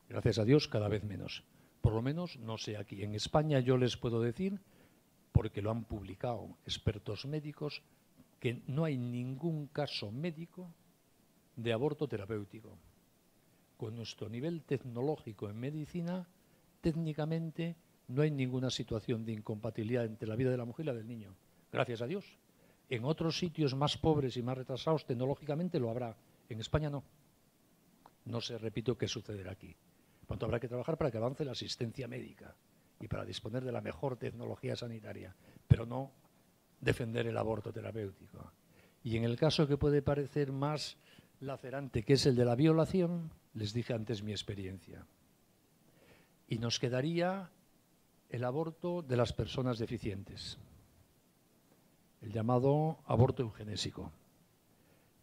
Gracias a Dios, cada vez menos. Por lo menos, no sé, aquí en España yo les puedo decir, porque lo han publicado expertos médicos, que no hay ningún caso médico de aborto terapéutico. Con nuestro nivel tecnológico en medicina, técnicamente no hay ninguna situación de incompatibilidad entre la vida de la mujer y la del niño. Gracias a Dios. En otros sitios más pobres y más retrasados tecnológicamente lo habrá. En España no. No sé, repito, qué sucederá aquí. Por tanto, habrá que trabajar para que avance la asistencia médica y para disponer de la mejor tecnología sanitaria, pero no defender el aborto terapéutico. Y en el caso que puede parecer más lacerante, que es el de la violación, les dije antes mi experiencia. Y nos quedaría el aborto de las personas deficientes, el llamado aborto eugenésico,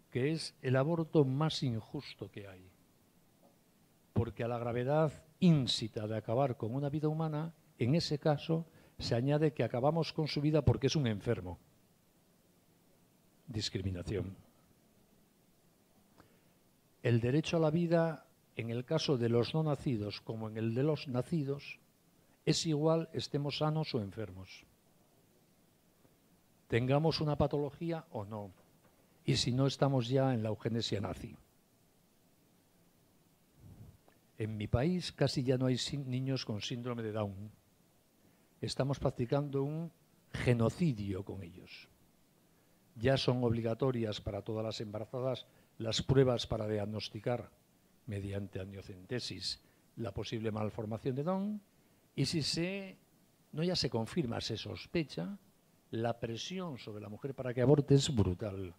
que es el aborto más injusto que hay, porque a la gravedad ínsita de acabar con una vida humana, en ese caso se añade que acabamos con su vida porque es un enfermo. Discriminación. El derecho a la vida, en el caso de los no nacidos como en el de los nacidos, es igual estemos sanos o enfermos. Tengamos una patología o no. Y si no, estamos ya en la eugenesia nazi. En mi país casi ya no hay niños con síndrome de Down. Estamos practicando un genocidio con ellos. Ya son obligatorias para todas las embarazadas las pruebas para diagnosticar mediante amniocentesis la posible malformación de Down, y si no ya se confirma, se sospecha, la presión sobre la mujer para que aborte es brutal.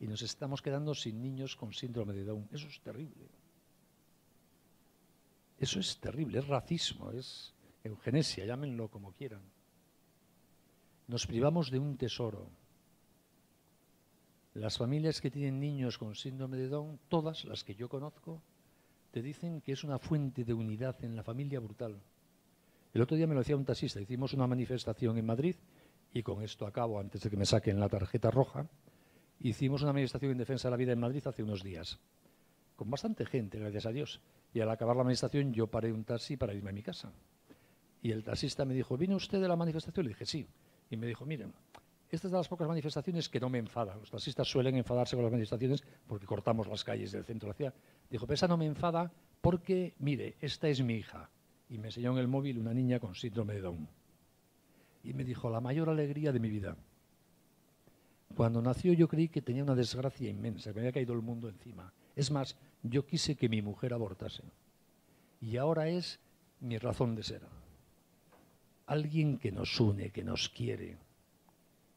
y nos estamos quedando sin niños con síndrome de Down. Eso es terrible. Eso es terrible, es racismo, es eugenesia, llámenlo como quieran. Nos privamos de un tesoro. Las familias que tienen niños con síndrome de Down, todas las que yo conozco, te dicen que es una fuente de unidad en la familia brutal. El otro día me lo decía un taxista, hicimos una manifestación en Madrid, y con esto acabo antes de que me saquen la tarjeta roja, hicimos una manifestación en defensa de la vida en Madrid hace unos días, con bastante gente, gracias a Dios. Y al acabar la manifestación yo paré un taxi para irme a mi casa. Y el taxista me dijo, ¿vino usted de la manifestación? Le dije, sí. Y me dijo, miren, esta es de las pocas manifestaciones que no me enfadan. Los taxistas suelen enfadarse con las manifestaciones porque cortamos las calles del centro de la ciudad. Dijo, pero esa no me enfada porque, mire, esta es mi hija. Y me enseñó en el móvil una niña con síndrome de Down. Y me dijo, la mayor alegría de mi vida. Cuando nació yo creí que tenía una desgracia inmensa, que me había caído el mundo encima. Es más, yo quise que mi mujer abortase. Y ahora es mi razón de ser. Alguien que nos une, que nos quiere,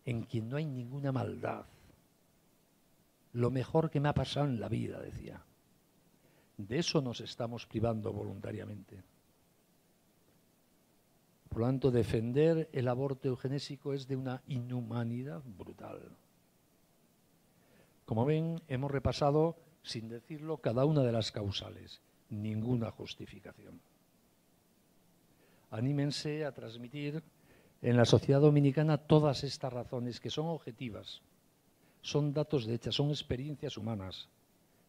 en quien no hay ninguna maldad. Lo mejor que me ha pasado en la vida, decía. De eso nos estamos privando voluntariamente. Por lo tanto, defender el aborto eugenésico es de una inhumanidad brutal. Como ven, hemos repasado, sin decirlo, cada una de las causales. Ninguna justificación. Anímense a transmitir en la sociedad dominicana todas estas razones que son objetivas, son datos de hechas, son experiencias humanas,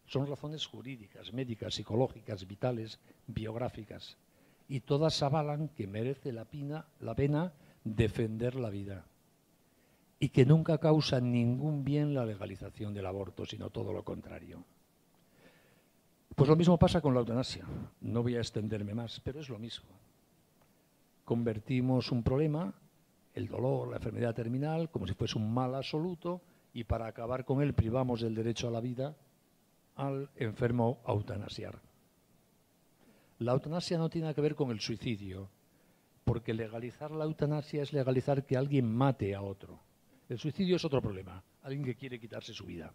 son razones jurídicas, médicas, psicológicas, vitales, biográficas, y todas avalan que merece la pena defender la vida y que nunca causa ningún bien la legalización del aborto, sino todo lo contrario. Pues lo mismo pasa con la eutanasia. No voy a extenderme más, pero es lo mismo. Convertimos un problema, el dolor, la enfermedad terminal, como si fuese un mal absoluto, y para acabar con él privamos del derecho a la vida al enfermo a eutanasiar. La eutanasia no tiene nada que ver con el suicidio, porque legalizar la eutanasia es legalizar que alguien mate a otro. El suicidio es otro problema, alguien que quiere quitarse su vida.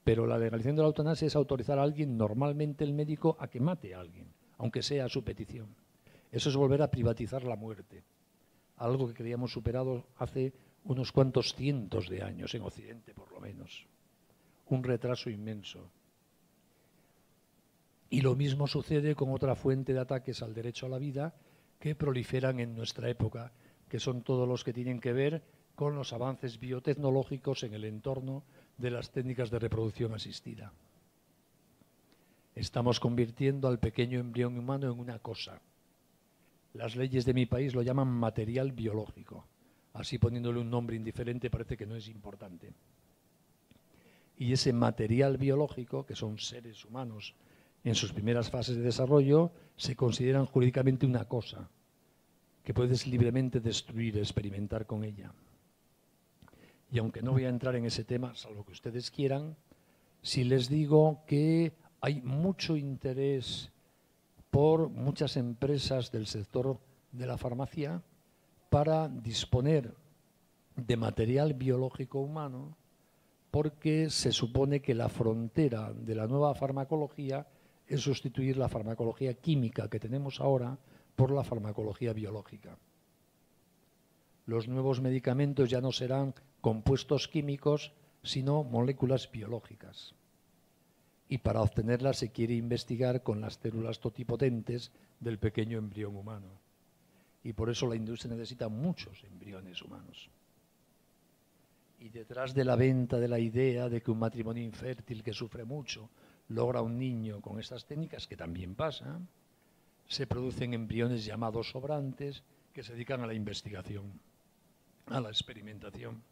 Pero la legalización de la eutanasia es autorizar a alguien, normalmente el médico, a que mate a alguien, aunque sea a su petición. Eso es volver a privatizar la muerte, algo que creíamos superado hace unos cuantos cientos de años, en Occidente por lo menos. Un retraso inmenso. Y lo mismo sucede con otra fuente de ataques al derecho a la vida que proliferan en nuestra época, que son todos los que tienen que ver con los avances biotecnológicos en el entorno de las técnicas de reproducción asistida. Estamos convirtiendo al pequeño embrión humano en una cosa. Las leyes de mi país lo llaman material biológico. Así, poniéndole un nombre indiferente, parece que no es importante. Y ese material biológico, que son seres humanos en sus primeras fases de desarrollo, se consideran jurídicamente una cosa que puedes libremente destruir, experimentar con ella. Y aunque no voy a entrar en ese tema, salvo que ustedes quieran, si les digo que hay mucho interés por muchas empresas del sector de la farmacia para disponer de material biológico humano, porque se supone que la frontera de la nueva farmacología es sustituir la farmacología química que tenemos ahora por la farmacología biológica. Los nuevos medicamentos ya no serán compuestos químicos, sino moléculas biológicas. Y para obtenerlas se quiere investigar con las células totipotentes del pequeño embrión humano. Y por eso la industria necesita muchos embriones humanos. Y detrás de la venta de la idea de que un matrimonio infértil que sufre mucho logra un niño con estas técnicas, que también pasa, se producen embriones llamados sobrantes que se dedican a la investigación, a la experimentación.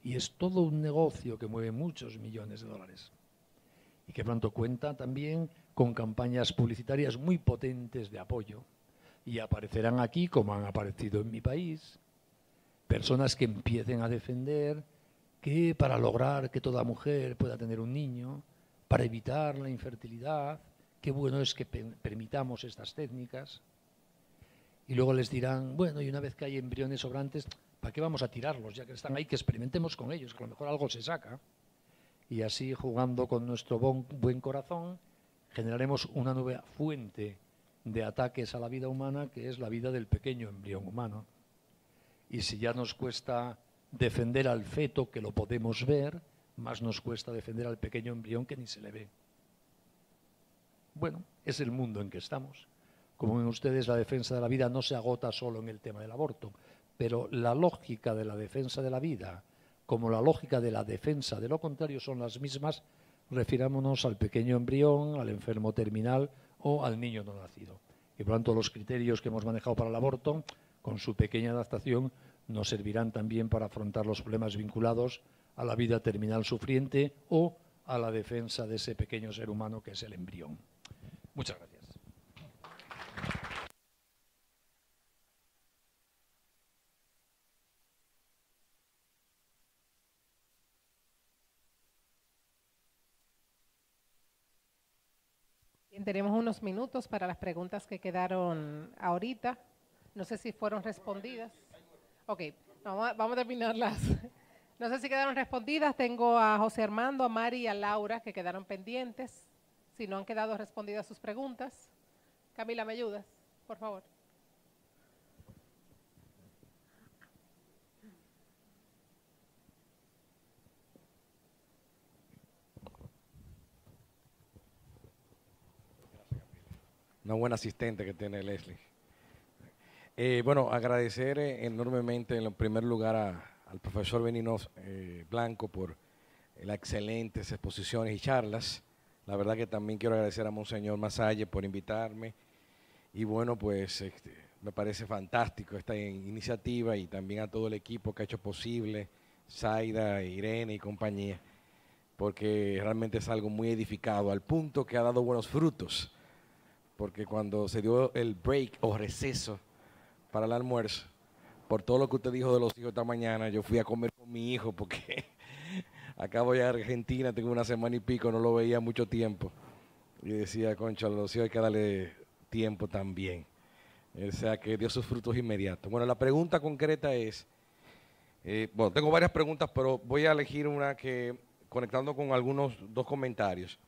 Y es todo un negocio que mueve muchos millones de dólares. Y que pronto cuenta también con campañas publicitarias muy potentes de apoyo. Y aparecerán aquí, como han aparecido en mi país, personas que empiecen a defender que para lograr que toda mujer pueda tener un niño, para evitar la infertilidad, qué bueno es que permitamos estas técnicas. Y luego les dirán, bueno, y una vez que hay embriones sobrantes, ¿para qué vamos a tirarlos? Ya que están ahí, que experimentemos con ellos, que a lo mejor algo se saca. y así, jugando con nuestro buen corazón, generaremos una nueva fuente de ataques a la vida humana, que es la vida del pequeño embrión humano. Y si ya nos cuesta defender al feto, que lo podemos ver, más nos cuesta defender al pequeño embrión, que ni se le ve. Bueno, es el mundo en que estamos. Como ven ustedes, la defensa de la vida no se agota solo en el tema del aborto, pero la lógica de la defensa de la vida, como la lógica de la defensa de lo contrario, son las mismas. Refirámonos al pequeño embrión, al enfermo terminal o al niño no nacido. Y por lo tanto, los criterios que hemos manejado para el aborto, con su pequeña adaptación, nos servirán también para afrontar los problemas vinculados a la vida terminal sufriente o a la defensa de ese pequeño ser humano que es el embrión. Muchas gracias. Bien, tenemos unos minutos para las preguntas que quedaron ahorita. No sé si fueron respondidas. Ok, vamos a terminarlas. No sé si quedaron respondidas. Tengo a José Armando, a Mari y a Laura que quedaron pendientes. Si no han quedado respondidas sus preguntas. Camila, ¿me ayudas? Por favor. Una buena asistente que tiene Leslie. Bueno, agradecer enormemente en primer lugar al profesor Benigno Blanco por las excelentes exposiciones y charlas. La verdad que también quiero agradecer a Monseñor Masalle por invitarme. Y bueno, pues me parece fantástico esta iniciativa y también a todo el equipo que ha hecho posible, Zaida, Irene y compañía, porque realmente es algo muy edificado, al punto que ha dado buenos frutos. Porque cuando se dio el break o receso para el almuerzo, por todo lo que usted dijo de los hijos esta mañana, yo fui a comer con mi hijo porque acabo de Argentina, tengo una semana y pico, no lo veía mucho tiempo. Y decía, concha, a los hijos hay que darle tiempo también. O sea, que dio sus frutos inmediatos. Bueno, la pregunta concreta es, bueno, tengo varias preguntas, pero voy a elegir una que, conectando con algunos dos comentarios.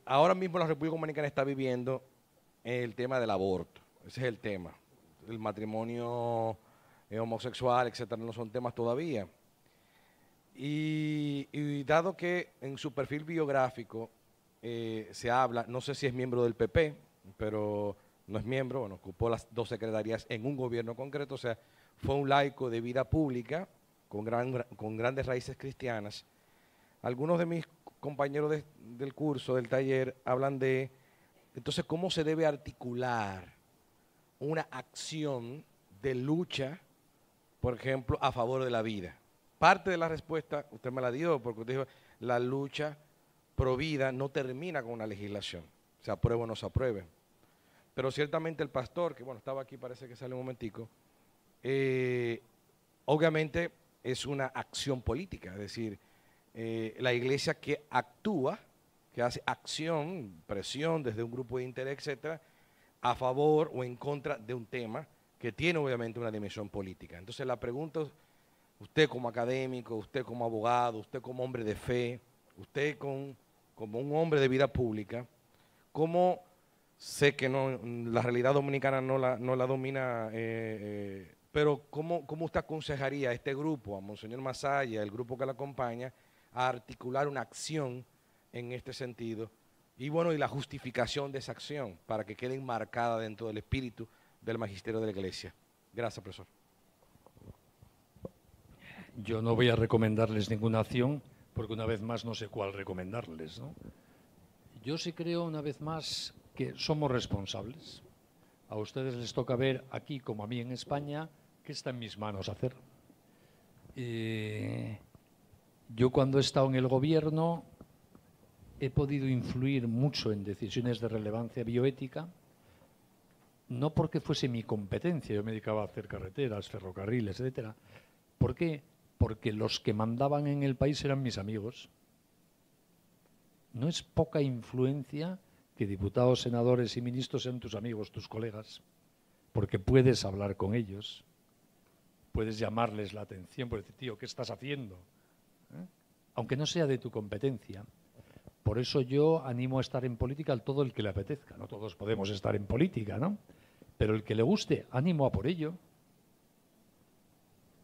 Ahora mismo la República Dominicana está viviendo el tema del aborto. Ese es el tema. El matrimonio homosexual, etcétera, no son temas todavía. Y dado que en su perfil biográfico se habla, no sé si es miembro del PP, pero no es miembro, bueno, ocupó las 2 secretarías en un gobierno concreto, o sea, fue un laico de vida pública con grandes raíces cristianas. Algunos de mis compañeros del curso, del taller, hablan de, entonces, cómo se debe articular una acción de lucha, por ejemplo, a favor de la vida. Parte de la respuesta, usted me la dio, porque usted dijo, la lucha pro vida no termina con una legislación, se apruebe o no se apruebe. Pero ciertamente el pastor, que bueno, estaba aquí, parece que sale un momentico, obviamente es una acción política, es decir, la iglesia que actúa, que hace acción, presión desde un grupo de interés, etcétera, a favor o en contra de un tema que tiene obviamente una dimensión política. Entonces la pregunta, usted como académico, usted como abogado, usted como hombre de fe, usted como un hombre de vida pública, ¿cómo sé que no, la realidad dominicana no la domina, pero ¿cómo usted aconsejaría a este grupo, a Monseñor Masaya, el grupo que la acompaña, a articular una acción en este sentido? Y bueno, y la justificación de esa acción para que quede enmarcada dentro del espíritu del magisterio de la Iglesia. Gracias, profesor. Yo no voy a recomendarles ninguna acción, porque una vez más no sé cuál recomendarles, ¿no? Yo sí creo, una vez más, que somos responsables. A ustedes les toca ver aquí, como a mí en España, qué está en mis manos hacer. Yo cuando he estado en el gobierno he podido influir mucho en decisiones de relevancia bioética, no porque fuese mi competencia, yo me dedicaba a hacer carreteras, ferrocarriles, etcétera. ¿Por qué? Porque los que mandaban en el país eran mis amigos. No es poca influencia que diputados, senadores y ministros sean tus amigos, tus colegas, porque puedes hablar con ellos, puedes llamarles la atención, puedes decir, tío, ¿qué estás haciendo? aunque no sea de tu competencia. Por eso yo animo a estar en política a todo el que le apetezca. No todos podemos estar en política, ¿no? Pero el que le guste, ánimo a por ello.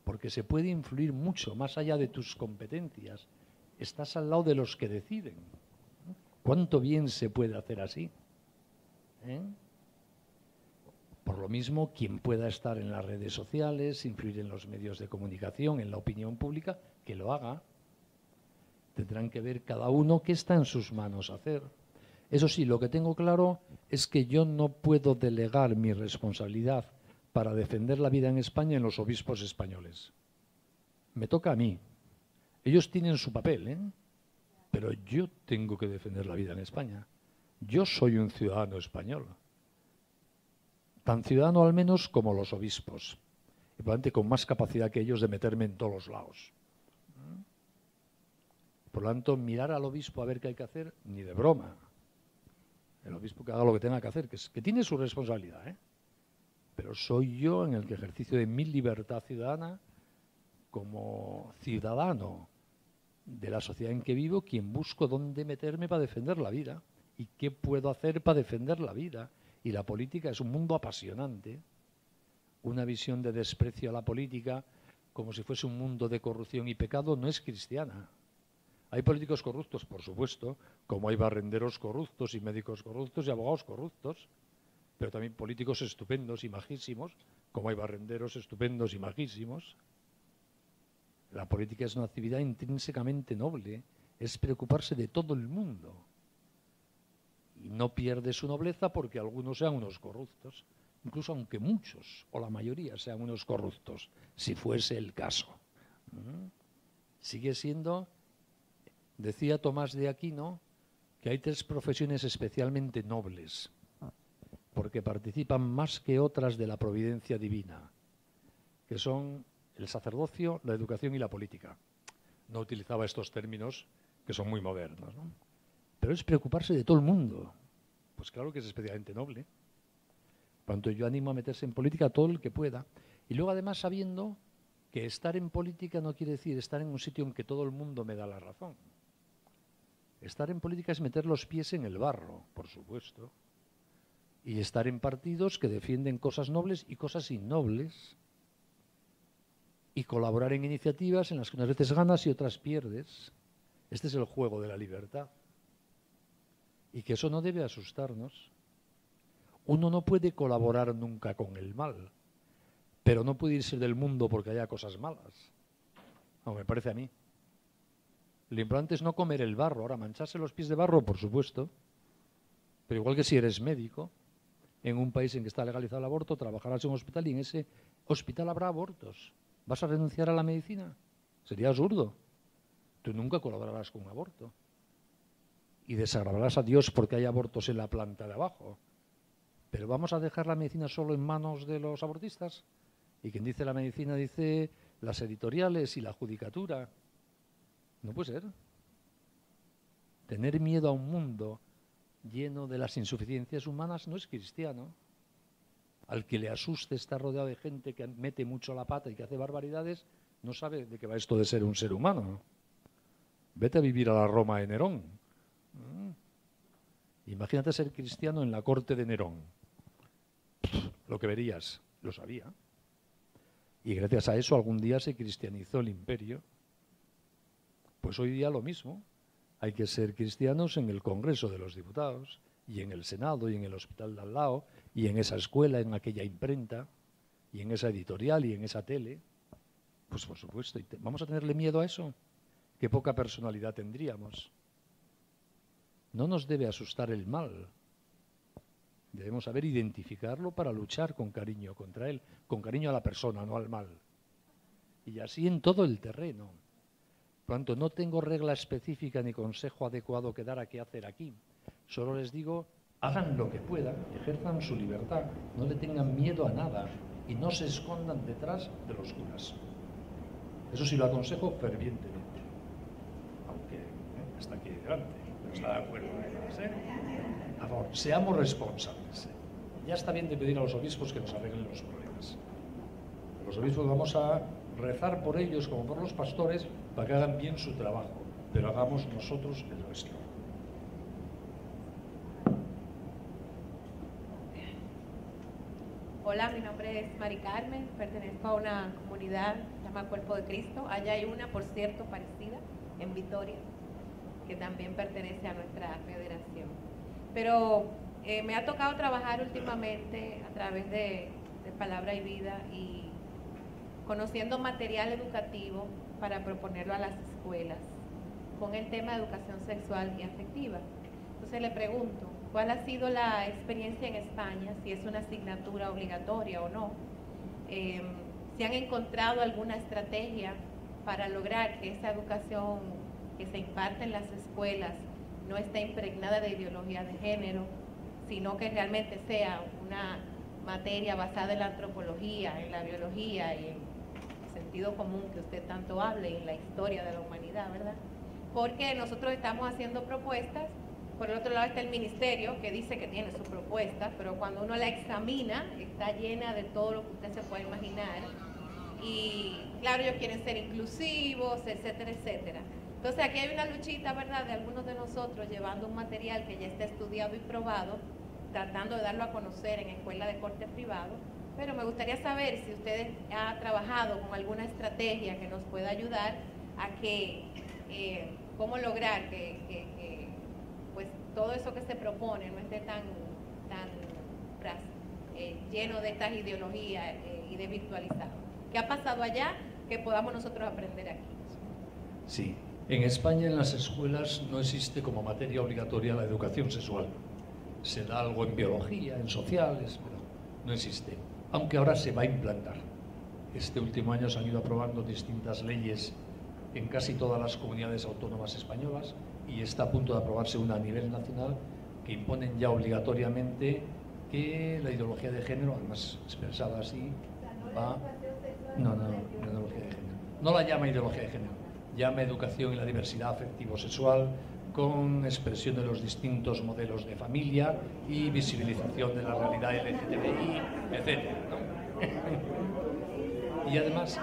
Porque se puede influir mucho más allá de tus competencias. Estás al lado de los que deciden. ¿Cuánto bien se puede hacer así? Por lo mismo, quien pueda estar en las redes sociales, influir en los medios de comunicación, en la opinión pública, que lo haga. Tendrán que ver cada uno qué está en sus manos hacer. Eso sí, lo que tengo claro es que yo no puedo delegar mi responsabilidad para defender la vida en España en los obispos españoles. Me toca a mí. Ellos tienen su papel, pero yo tengo que defender la vida en España. Yo soy un ciudadano español. Tan ciudadano al menos como los obispos. Y probablemente con más capacidad que ellos de meterme en todos los lados. Por lo tanto, mirar al obispo a ver qué hay que hacer, ni de broma. El obispo que haga lo que tenga que hacer, que tiene su responsabilidad, pero soy yo en el que ejercicio de mi libertad ciudadana, como ciudadano de la sociedad en que vivo, quien busco dónde meterme para defender la vida y qué puedo hacer para defender la vida. Y la política es un mundo apasionante, una visión de desprecio a la política como si fuese un mundo de corrupción y pecado no es cristiana. Hay políticos corruptos, por supuesto, como hay barrenderos corruptos y médicos corruptos y abogados corruptos, pero también políticos estupendos y majísimos, como hay barrenderos estupendos y majísimos. La política es una actividad intrínsecamente noble, es preocuparse de todo el mundo. Y no pierde su nobleza porque algunos sean unos corruptos, incluso aunque muchos o la mayoría sean unos corruptos, si fuese el caso. Sigue siendo, decía Tomás de Aquino, que hay 3 profesiones especialmente nobles, porque participan más que otras de la providencia divina, que son el sacerdocio, la educación y la política. No utilizaba estos términos que son muy modernos, ¿no? Pero es preocuparse de todo el mundo. Pues claro que es especialmente noble. Por tanto, yo animo a meterse en política a todo el que pueda. Y luego, además, sabiendo que estar en política no quiere decir estar en un sitio en que todo el mundo me da la razón. Estar en política es meter los pies en el barro, por supuesto. Y estar en partidos que defienden cosas nobles y cosas innobles. Y colaborar en iniciativas en las que unas veces ganas y otras pierdes. Este es el juego de la libertad. Y que eso no debe asustarnos. Uno no puede colaborar nunca con el mal, pero no puede irse del mundo porque haya cosas malas. No, me parece a mí. Lo importante es no comer el barro. Ahora, mancharse los pies de barro, por supuesto, pero igual que si eres médico, en un país en que está legalizado el aborto, trabajarás en un hospital y en ese hospital habrá abortos. ¿Vas a renunciar a la medicina? Sería absurdo. Tú nunca colaborarás con un aborto. Y desagradarás a Dios porque hay abortos en la planta de abajo. Pero ¿vamos a dejar la medicina solo en manos de los abortistas? Y quien dice la medicina dice las editoriales y la judicatura. No puede ser. Tener miedo a un mundo lleno de las insuficiencias humanas no es cristiano. Al que le asuste estar rodeado de gente que mete mucho la pata y que hace barbaridades, no sabe de qué va esto de ser un ser humano. Vete a vivir a la Roma de Nerón. Imagínate ser cristiano en la corte de Nerón. Lo que verías, lo sabía. Y gracias a eso algún día se cristianizó el imperio. Pues hoy día lo mismo. Hay que ser cristianos en el Congreso de los Diputados, y en el Senado, y en el hospital de al lado, y en esa escuela, en aquella imprenta, y en esa editorial, y en esa tele. Pues por supuesto. ¿Vamos a tenerle miedo a eso? Qué poca personalidad tendríamos. No nos debe asustar el mal. Debemos saber identificarlo para luchar con cariño contra él, con cariño a la persona, no al mal. Y así en todo el terreno. Por tanto, no tengo regla específica ni consejo adecuado que dar a qué hacer aquí. Solo les digo, hagan lo que puedan, ejerzan su libertad, no le tengan miedo a nada y no se escondan detrás de los curas. Eso sí lo aconsejo fervientemente. Aunque hasta aquí delante. ¿Está de acuerdo? Por favor, seamos responsables. Ya está bien de pedir a los obispos que nos arreglen los problemas. Los obispos vamos a rezar por ellos como por los pastores para que hagan bien su trabajo. pero hagamos nosotros el resto. Hola, mi nombre es Mari Carmen, pertenezco a una comunidad que se llama Cuerpo de Cristo. Allá hay una, por cierto, parecida, en Vitoria, que también pertenece a nuestra federación. Pero me ha tocado trabajar últimamente a través de Palabra y Vida y conociendo material educativo para proponerlo a las escuelas con el tema de educación sexual y afectiva. Entonces le pregunto, ¿cuál ha sido la experiencia en España? Si es una asignatura obligatoria o no. ¿Se han encontrado alguna estrategia para lograr que esa educación que se imparte en las escuelas no esté impregnada de ideología de género, sino que realmente sea una materia basada en la antropología, en la biología y en el sentido común que usted tanto habla y en la historia de la humanidad, ¿verdad? Porque nosotros estamos haciendo propuestas. Por el otro lado está el ministerio, que dice que tiene su propuesta, pero cuando uno la examina, está llena de todo lo que usted se puede imaginar. Y claro, ellos quieren ser inclusivos, etcétera, etcétera. Entonces aquí hay una luchita, ¿verdad?, de algunos de nosotros llevando un material que ya está estudiado y probado, tratando de darlo a conocer en escuelas de corte privado. Pero me gustaría saber si usted ha trabajado con alguna estrategia que nos pueda ayudar a que, cómo lograr que pues todo eso que se propone no esté tan lleno de estas ideologías y de virtualizado. ¿Qué ha pasado allá que podamos nosotros aprender aquí? Sí, en España en las escuelas no existe como materia obligatoria la educación sexual. Se da algo en biología, en sociales, pero no existe. Aunque ahora se va a implantar. Este último año se han ido aprobando distintas leyes en casi todas las comunidades autónomas españolas y está a punto de aprobarse una a nivel nacional que imponen ya obligatoriamente que la ideología de género, además expresada así, va... No, ideología de género. No la llama ideología de género, llama educación y la diversidad afectivo-sexual con expresión de los distintos modelos de familia y visibilización de la realidad LGTBI, etc., ¿no? Y además,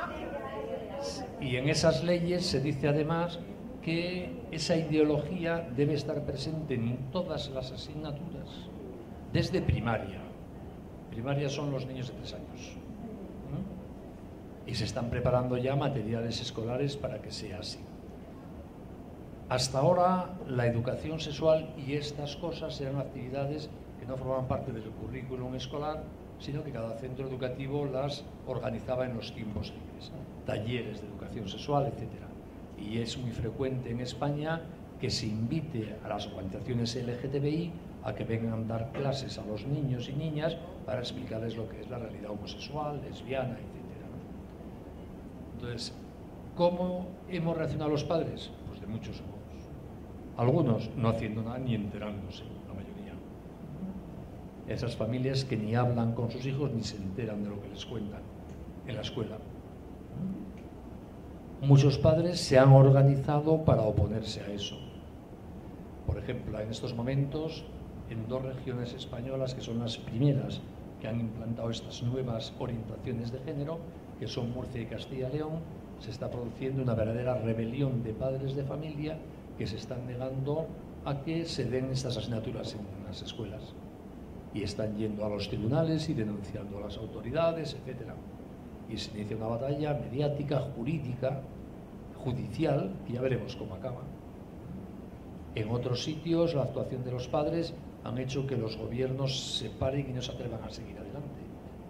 y en esas leyes se dice además que esa ideología debe estar presente en todas las asignaturas, desde primaria. Primaria son los niños de 3 años. Y se están preparando ya materiales escolares para que sea así. Hasta ahora, la educación sexual y estas cosas eran actividades que no formaban parte del currículum escolar, sino que cada centro educativo las organizaba en los tiempos libres, talleres de educación sexual, etc. Y es muy frecuente en España que se invite a las organizaciones LGTBI a que vengan a dar clases a los niños y niñas para explicarles lo que es la realidad homosexual, lesbiana, etc. Entonces, ¿cómo hemos reaccionado los padres? Pues de muchos modos. Algunos no haciendo nada ni enterándose, la mayoría. Esas familias que ni hablan con sus hijos ni se enteran de lo que les cuentan en la escuela. Muchos padres se han organizado para oponerse a eso. Por ejemplo, en estos momentos, en 2 regiones españolas que son las primeras que han implantado estas nuevas orientaciones de género, que son Murcia y Castilla y León, se está produciendo una verdadera rebelión de padres de familia que se están negando a que se den estas asignaturas en las escuelas. Y están yendo a los tribunales y denunciando a las autoridades, etc. Y se inicia una batalla mediática, jurídica, judicial, que ya veremos cómo acaba. En otros sitios, la actuación de los padres han hecho que los gobiernos se paren y no se atrevan a seguir adelante.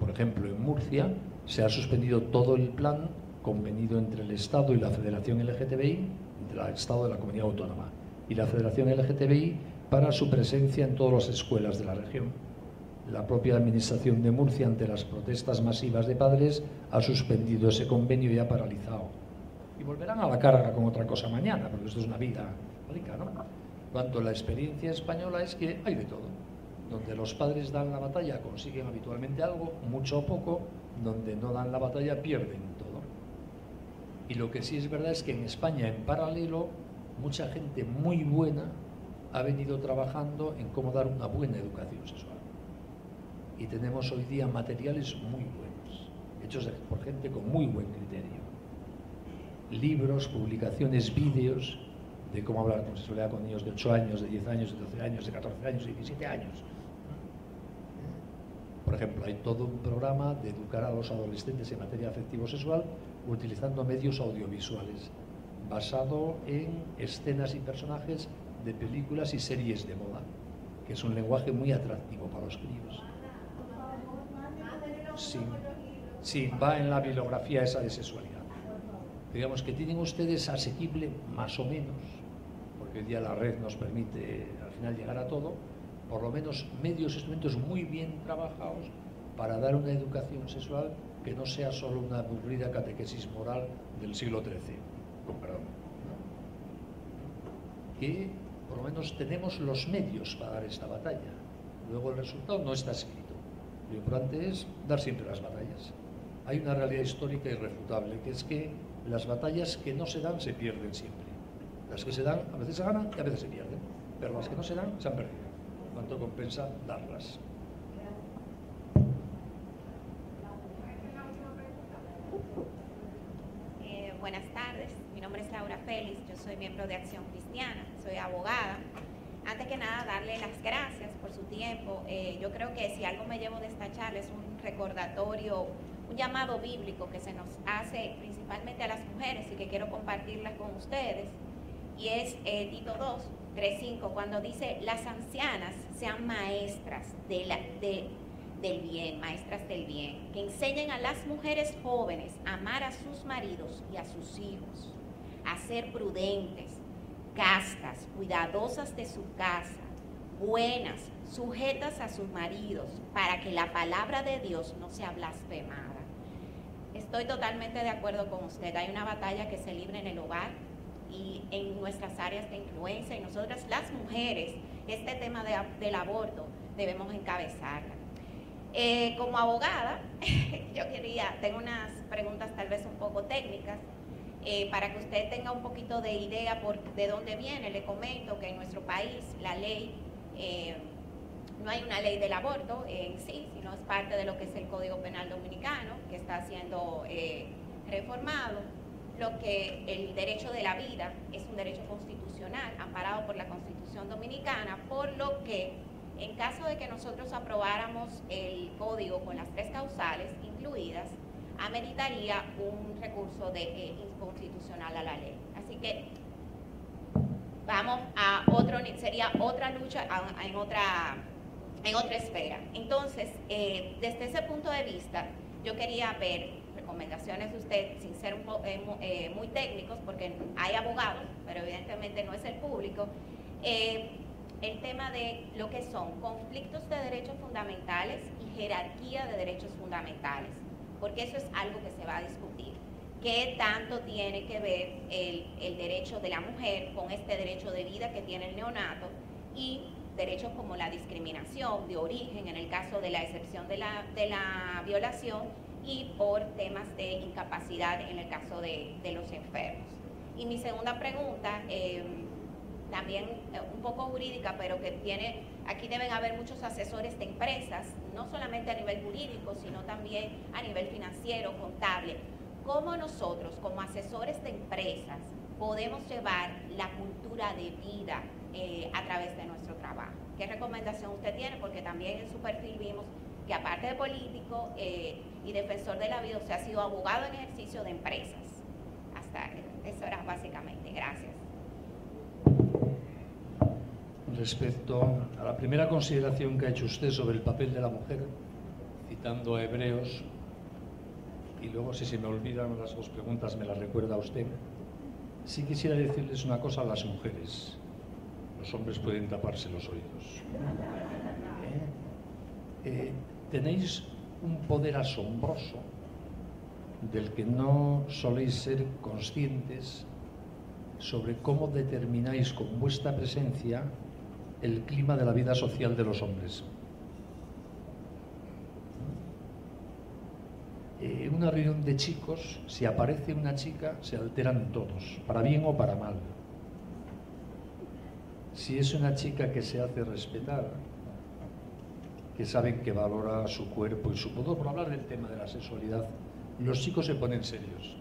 Por ejemplo, en Murcia se ha suspendido todo el plan convenido entre el Estado y la Federación LGTBI, entre el Estado de la Comunidad Autónoma y la Federación LGTBI, para su presencia en todas las escuelas de la región. La propia Administración de Murcia, ante las protestas masivas de padres, ha suspendido ese convenio y ha paralizado. Y volverán a la carga con otra cosa mañana, porque esto es una vida rica, ¿no? Cuanto la experiencia española es que hay de todo. Donde los padres dan la batalla consiguen habitualmente algo, mucho o poco. Donde no dan la batalla pierden todo. Y lo que sí es verdad es que en España, en paralelo, mucha gente muy buena ha venido trabajando en cómo dar una buena educación sexual. Y tenemos hoy día materiales muy buenos, hechos por gente con muy buen criterio. Libros, publicaciones, vídeos de cómo hablar con sexualidad con niños de 8 años, de 10 años, de 12 años, de 14 años, de 17 años. Por ejemplo, hay todo un programa de educar a los adolescentes en materia afectivo-sexual utilizando medios audiovisuales, basado en escenas y personajes de películas y series de moda, que es un lenguaje muy atractivo para los críos. Sí, va en la bibliografía esa de sexualidad. Digamos que tienen ustedes asequible, más o menos, porque hoy día la red nos permite al final llegar a todo, por lo menos medios, instrumentos muy bien trabajados para dar una educación sexual que no sea solo una aburrida catequesis moral del siglo XIII, con perdón. Que por lo menos tenemos los medios para dar esta batalla. Luego el resultado no está escrito. Lo importante es dar siempre las batallas. Hay una realidad histórica irrefutable, que es que las batallas que no se dan se pierden siempre. Las que se dan a veces se ganan y a veces se pierden, pero las que no se dan se han perdido. ¿Cuánto compensa darlas? Buenas tardes, mi nombre es Laura Félix, yo soy miembro de Acción Cristiana, soy abogada. Antes que nada, darle las gracias por su tiempo. Yo creo que si algo me llevo de esta charla es un recordatorio, un llamado bíblico que se nos hace principalmente a las mujeres y que quiero compartirla con ustedes. Y es Tito 2, 3:5, cuando dice: las ancianas sean maestras del bien, maestras del bien, que enseñen a las mujeres jóvenes a amar a sus maridos y a sus hijos, a ser prudentes, castas, cuidadosas de su casa, buenas, sujetas a sus maridos, para que la palabra de Dios no sea blasfemada. Estoy totalmente de acuerdo con usted. Hay una batalla que se libra en el hogar y en nuestras áreas de influencia, y nosotras las mujeres, este tema del aborto debemos encabezarla. Como abogada, tengo unas preguntas tal vez un poco técnicas, para que usted tenga un poquito de idea de dónde viene. Le comento que en nuestro país la ley, no hay una ley del aborto en sí, sino es parte de lo que es el Código Penal Dominicano, que está siendo reformado. Lo que el derecho de la vida es un derecho constitucional amparado por la Constitución Dominicana, por lo que en caso de que nosotros aprobáramos el código con las 3 causales incluidas, ameritaría un recurso de inconstitucional a la ley. Así que vamos a sería otra lucha en otra esfera. Entonces, desde ese punto de vista, yo quería ver recomendaciones de usted, sin ser muy técnicos, porque hay abogados, pero evidentemente no es el público, el tema de lo que son conflictos de derechos fundamentales y jerarquía de derechos fundamentales, porque eso es algo que se va a discutir. ¿Qué tanto tiene que ver el derecho de la mujer con este derecho de vida que tiene el neonato, y derechos como la discriminación de origen en el caso de la excepción de la violación, y por temas de incapacidad en el caso de los enfermos? Y mi segunda pregunta, también un poco jurídica, pero que aquí deben haber muchos asesores de empresas, no solamente a nivel jurídico, sino también a nivel financiero, contable. ¿Cómo nosotros, como asesores de empresas, podemos llevar la cultura de vida a través de nuestro trabajo? ¿Qué recomendación usted tiene? Porque también en su perfil vimos que, aparte de político y defensor de la vida, usted ha sido abogado en ejercicio de empresas. Hasta eso era básicamente. Gracias. Respecto a la primera consideración que ha hecho usted sobre el papel de la mujer, citando a Hebreos, y luego, si se me olvidan las 2 preguntas, me las recuerda usted, sí quisiera decirles una cosa a las mujeres. Los hombres pueden taparse los oídos. Tenéis un poder asombroso del que no soléis ser conscientes sobre cómo determináis con vuestra presencia el clima de la vida social de los hombres. En una reunión de chicos, si aparece una chica, se alteran todos, para bien o para mal. Si es una chica que se hace respetar, que saben que valora su cuerpo y su pudor, por hablar del tema de la sexualidad, los chicos se ponen serios.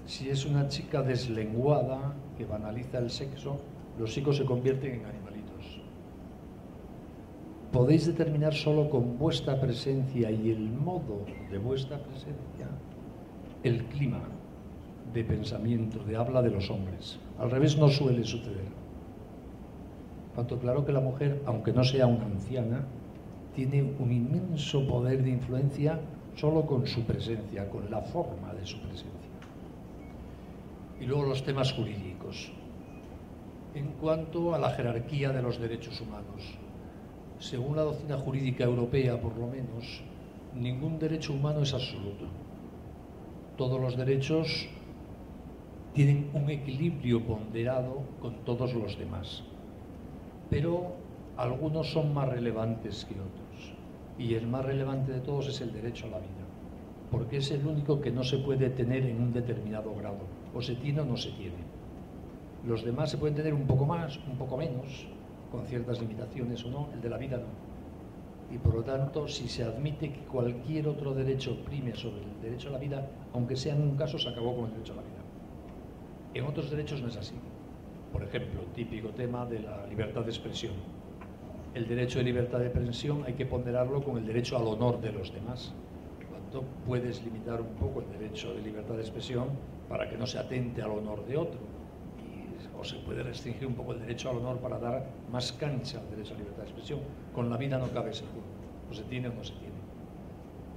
Si es una chica deslenguada que banaliza el sexo, los chicos se convierten en animalitos. Podéis determinar solo con vuestra presencia y el modo de vuestra presencia el clima de pensamiento, de habla de los hombres. Al revés no suele suceder. Tanto claro que la mujer, aunque no sea una anciana, tiene un inmenso poder de influencia solo con su presencia, con la forma de su presencia. Y luego los temas jurídicos. En cuanto a la jerarquía de los derechos humanos, según la doctrina jurídica europea, por lo menos, ningún derecho humano es absoluto. Todos los derechos tienen un equilibrio ponderado con todos los demás, pero algunos son más relevantes que otros, y el más relevante de todos es el derecho a la vida, porque es el único que no se puede tener en un determinado grado, o se tiene o no se tiene. Los demás se pueden tener un poco más, un poco menos, con ciertas limitaciones o no, el de la vida no. Y por lo tanto, si se admite que cualquier otro derecho prime sobre el derecho a la vida, aunque sea en un caso, se acabó con el derecho a la vida. En otros derechos no es así. Por ejemplo, típico tema de la libertad de expresión. El derecho de libertad de expresión hay que ponderarlo con el derecho al honor de los demás. Por lo tanto, puedes limitar un poco el derecho de libertad de expresión para que no se atente al honor de otro. O se puede restringir un poco el derecho al honor para dar más cancha al derecho a libertad de expresión. Con la vida no cabe ese juego. O se tiene o no se tiene.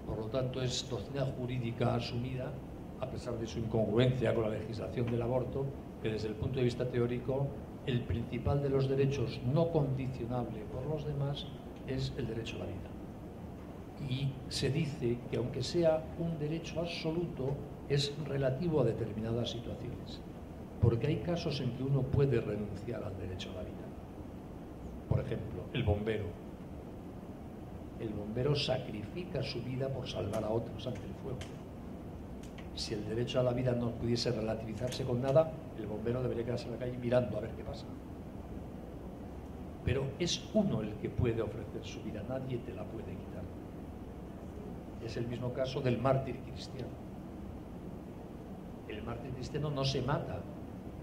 Por lo tanto, es doctrina jurídica asumida, a pesar de su incongruencia con la legislación del aborto, que desde el punto de vista teórico, el principal de los derechos no condicionable por los demás es el derecho a la vida. Y se dice que aunque sea un derecho absoluto, es relativo a determinadas situaciones. Porque hay casos en que uno puede renunciar al derecho a la vida. Por ejemplo, el bombero. El bombero sacrifica su vida por salvar a otros ante el fuego. Si el derecho a la vida no pudiese relativizarse con nada, el bombero debería quedarse en la calle mirando a ver qué pasa. Pero es uno el que puede ofrecer su vida, nadie te la puede quitar. Es el mismo caso del mártir cristiano. El mártir cristiano no se mata.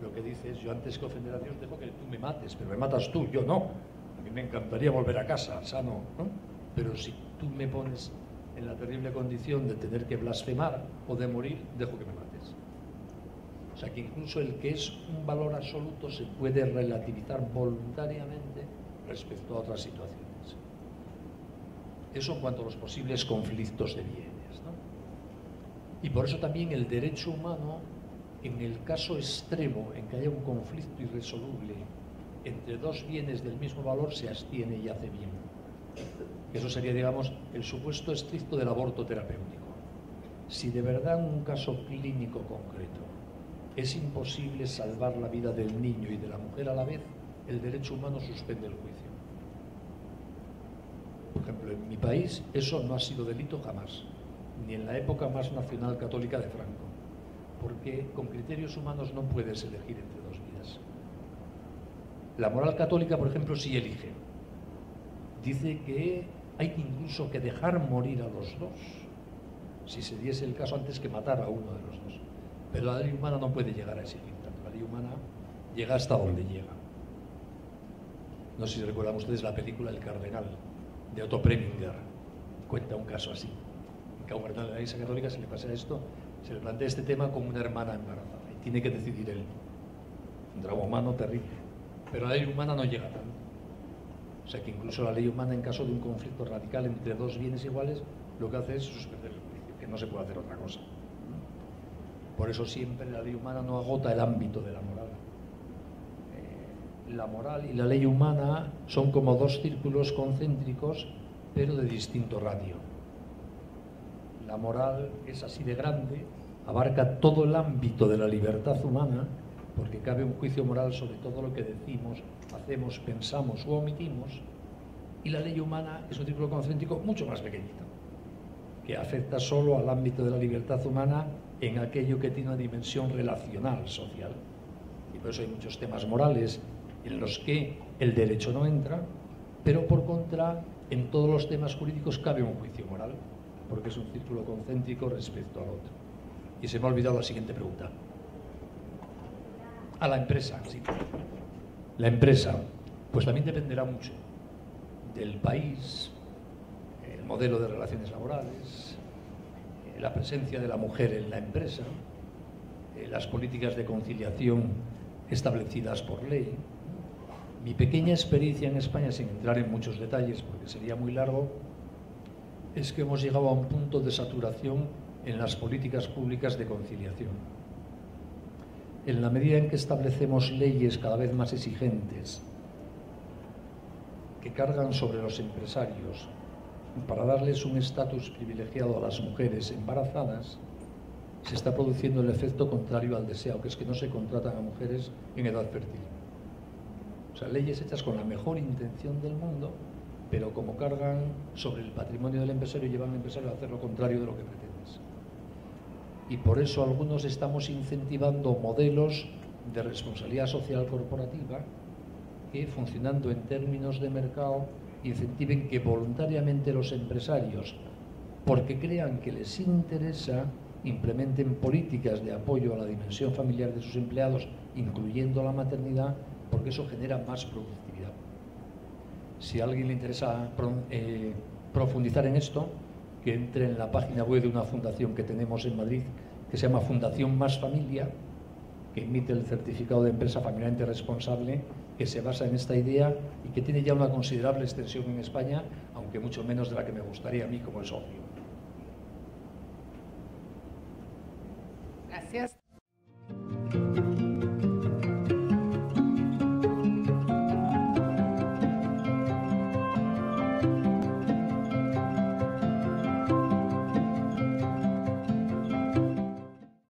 Lo que dice es, yo antes que ofender a Dios dejo que tú me mates, pero me matas tú, yo no. A mí me encantaría volver a casa, sano, ¿no? Pero si tú me pones en la terrible condición de tener que blasfemar o de morir, dejo que me mates. O sea que incluso el que es un valor absoluto se puede relativizar voluntariamente respecto a otras situaciones. Eso en cuanto a los posibles conflictos de bienes, ¿no? Y por eso también el derecho humano, en el caso extremo en que haya un conflicto irresoluble entre dos bienes del mismo valor, se abstiene y hace bien. Eso sería, digamos, el supuesto estricto del aborto terapéutico. Si de verdad en un caso clínico concreto es imposible salvar la vida del niño y de la mujer a la vez, el derecho humano suspende el juicio. Por ejemplo, en mi país eso no ha sido delito jamás, ni en la época más nacional católica de Franco, porque con criterios humanos no puedes elegir entre dos vidas. La moral católica, por ejemplo, sí elige. Dice que hay incluso que dejar morir a los dos, si se diese el caso, antes que matar a uno de los dos. Pero la ley humana no puede llegar a ese límite. La ley humana llega hasta donde llega. No sé si recuerdan ustedes la película El Cardenal, de Otto Preminger. Cuenta un caso así. Que a un cardenal de la Iglesia Católica se le pasa esto, se le plantea este tema con una hermana embarazada y tiene que decidir él. Un drama humano terrible. Pero la ley humana no llega tanto. O sea que incluso la ley humana, en caso de un conflicto radical entre dos bienes iguales, lo que hace es suspender el juicio, que no se puede hacer otra cosa. Por eso siempre la ley humana no agota el ámbito de la moral. La moral y la ley humana son como dos círculos concéntricos, pero de distinto radio. La moral es así de grande, abarca todo el ámbito de la libertad humana, porque cabe un juicio moral sobre todo lo que decimos, hacemos, pensamos o omitimos, y la ley humana es un círculo concéntrico mucho más pequeñito, que afecta solo al ámbito de la libertad humana en aquello que tiene una dimensión relacional, social. Y por eso hay muchos temas morales en los que el derecho no entra, pero por contra, en todos los temas jurídicos cabe un juicio moral, porque es un círculo concéntrico respecto al otro. Y se me ha olvidado la siguiente pregunta. A la empresa, sí. La empresa, pues también dependerá mucho del país, el modelo de relaciones laborales, la presencia de la mujer en la empresa, las políticas de conciliación establecidas por ley. Mi pequeña experiencia en España, sin entrar en muchos detalles porque sería muy largo, es que hemos llegado a un punto de saturación en las políticas públicas de conciliación. En la medida en que establecemos leyes cada vez más exigentes que cargan sobre los empresarios para darles un estatus privilegiado a las mujeres embarazadas, se está produciendo el efecto contrario al deseado, que es que no se contratan a mujeres en edad fértil. O sea, leyes hechas con la mejor intención del mundo, pero como cargan sobre el patrimonio del empresario, llevan al empresario a hacer lo contrario de lo que pretendes. Y por eso algunos estamos incentivando modelos de responsabilidad social corporativa que, funcionando en términos de mercado, incentiven que voluntariamente los empresarios, porque crean que les interesa, implementen políticas de apoyo a la dimensión familiar de sus empleados, incluyendo la maternidad, porque eso genera más productividad. Si a alguien le interesa profundizar en esto, que entre en la página web de una fundación que tenemos en Madrid, que se llama Fundación Más Familia, que emite el certificado de empresa familiarmente responsable, que se basa en esta idea y que tiene ya una considerable extensión en España, aunque mucho menos de la que me gustaría a mí como el socio. Gracias.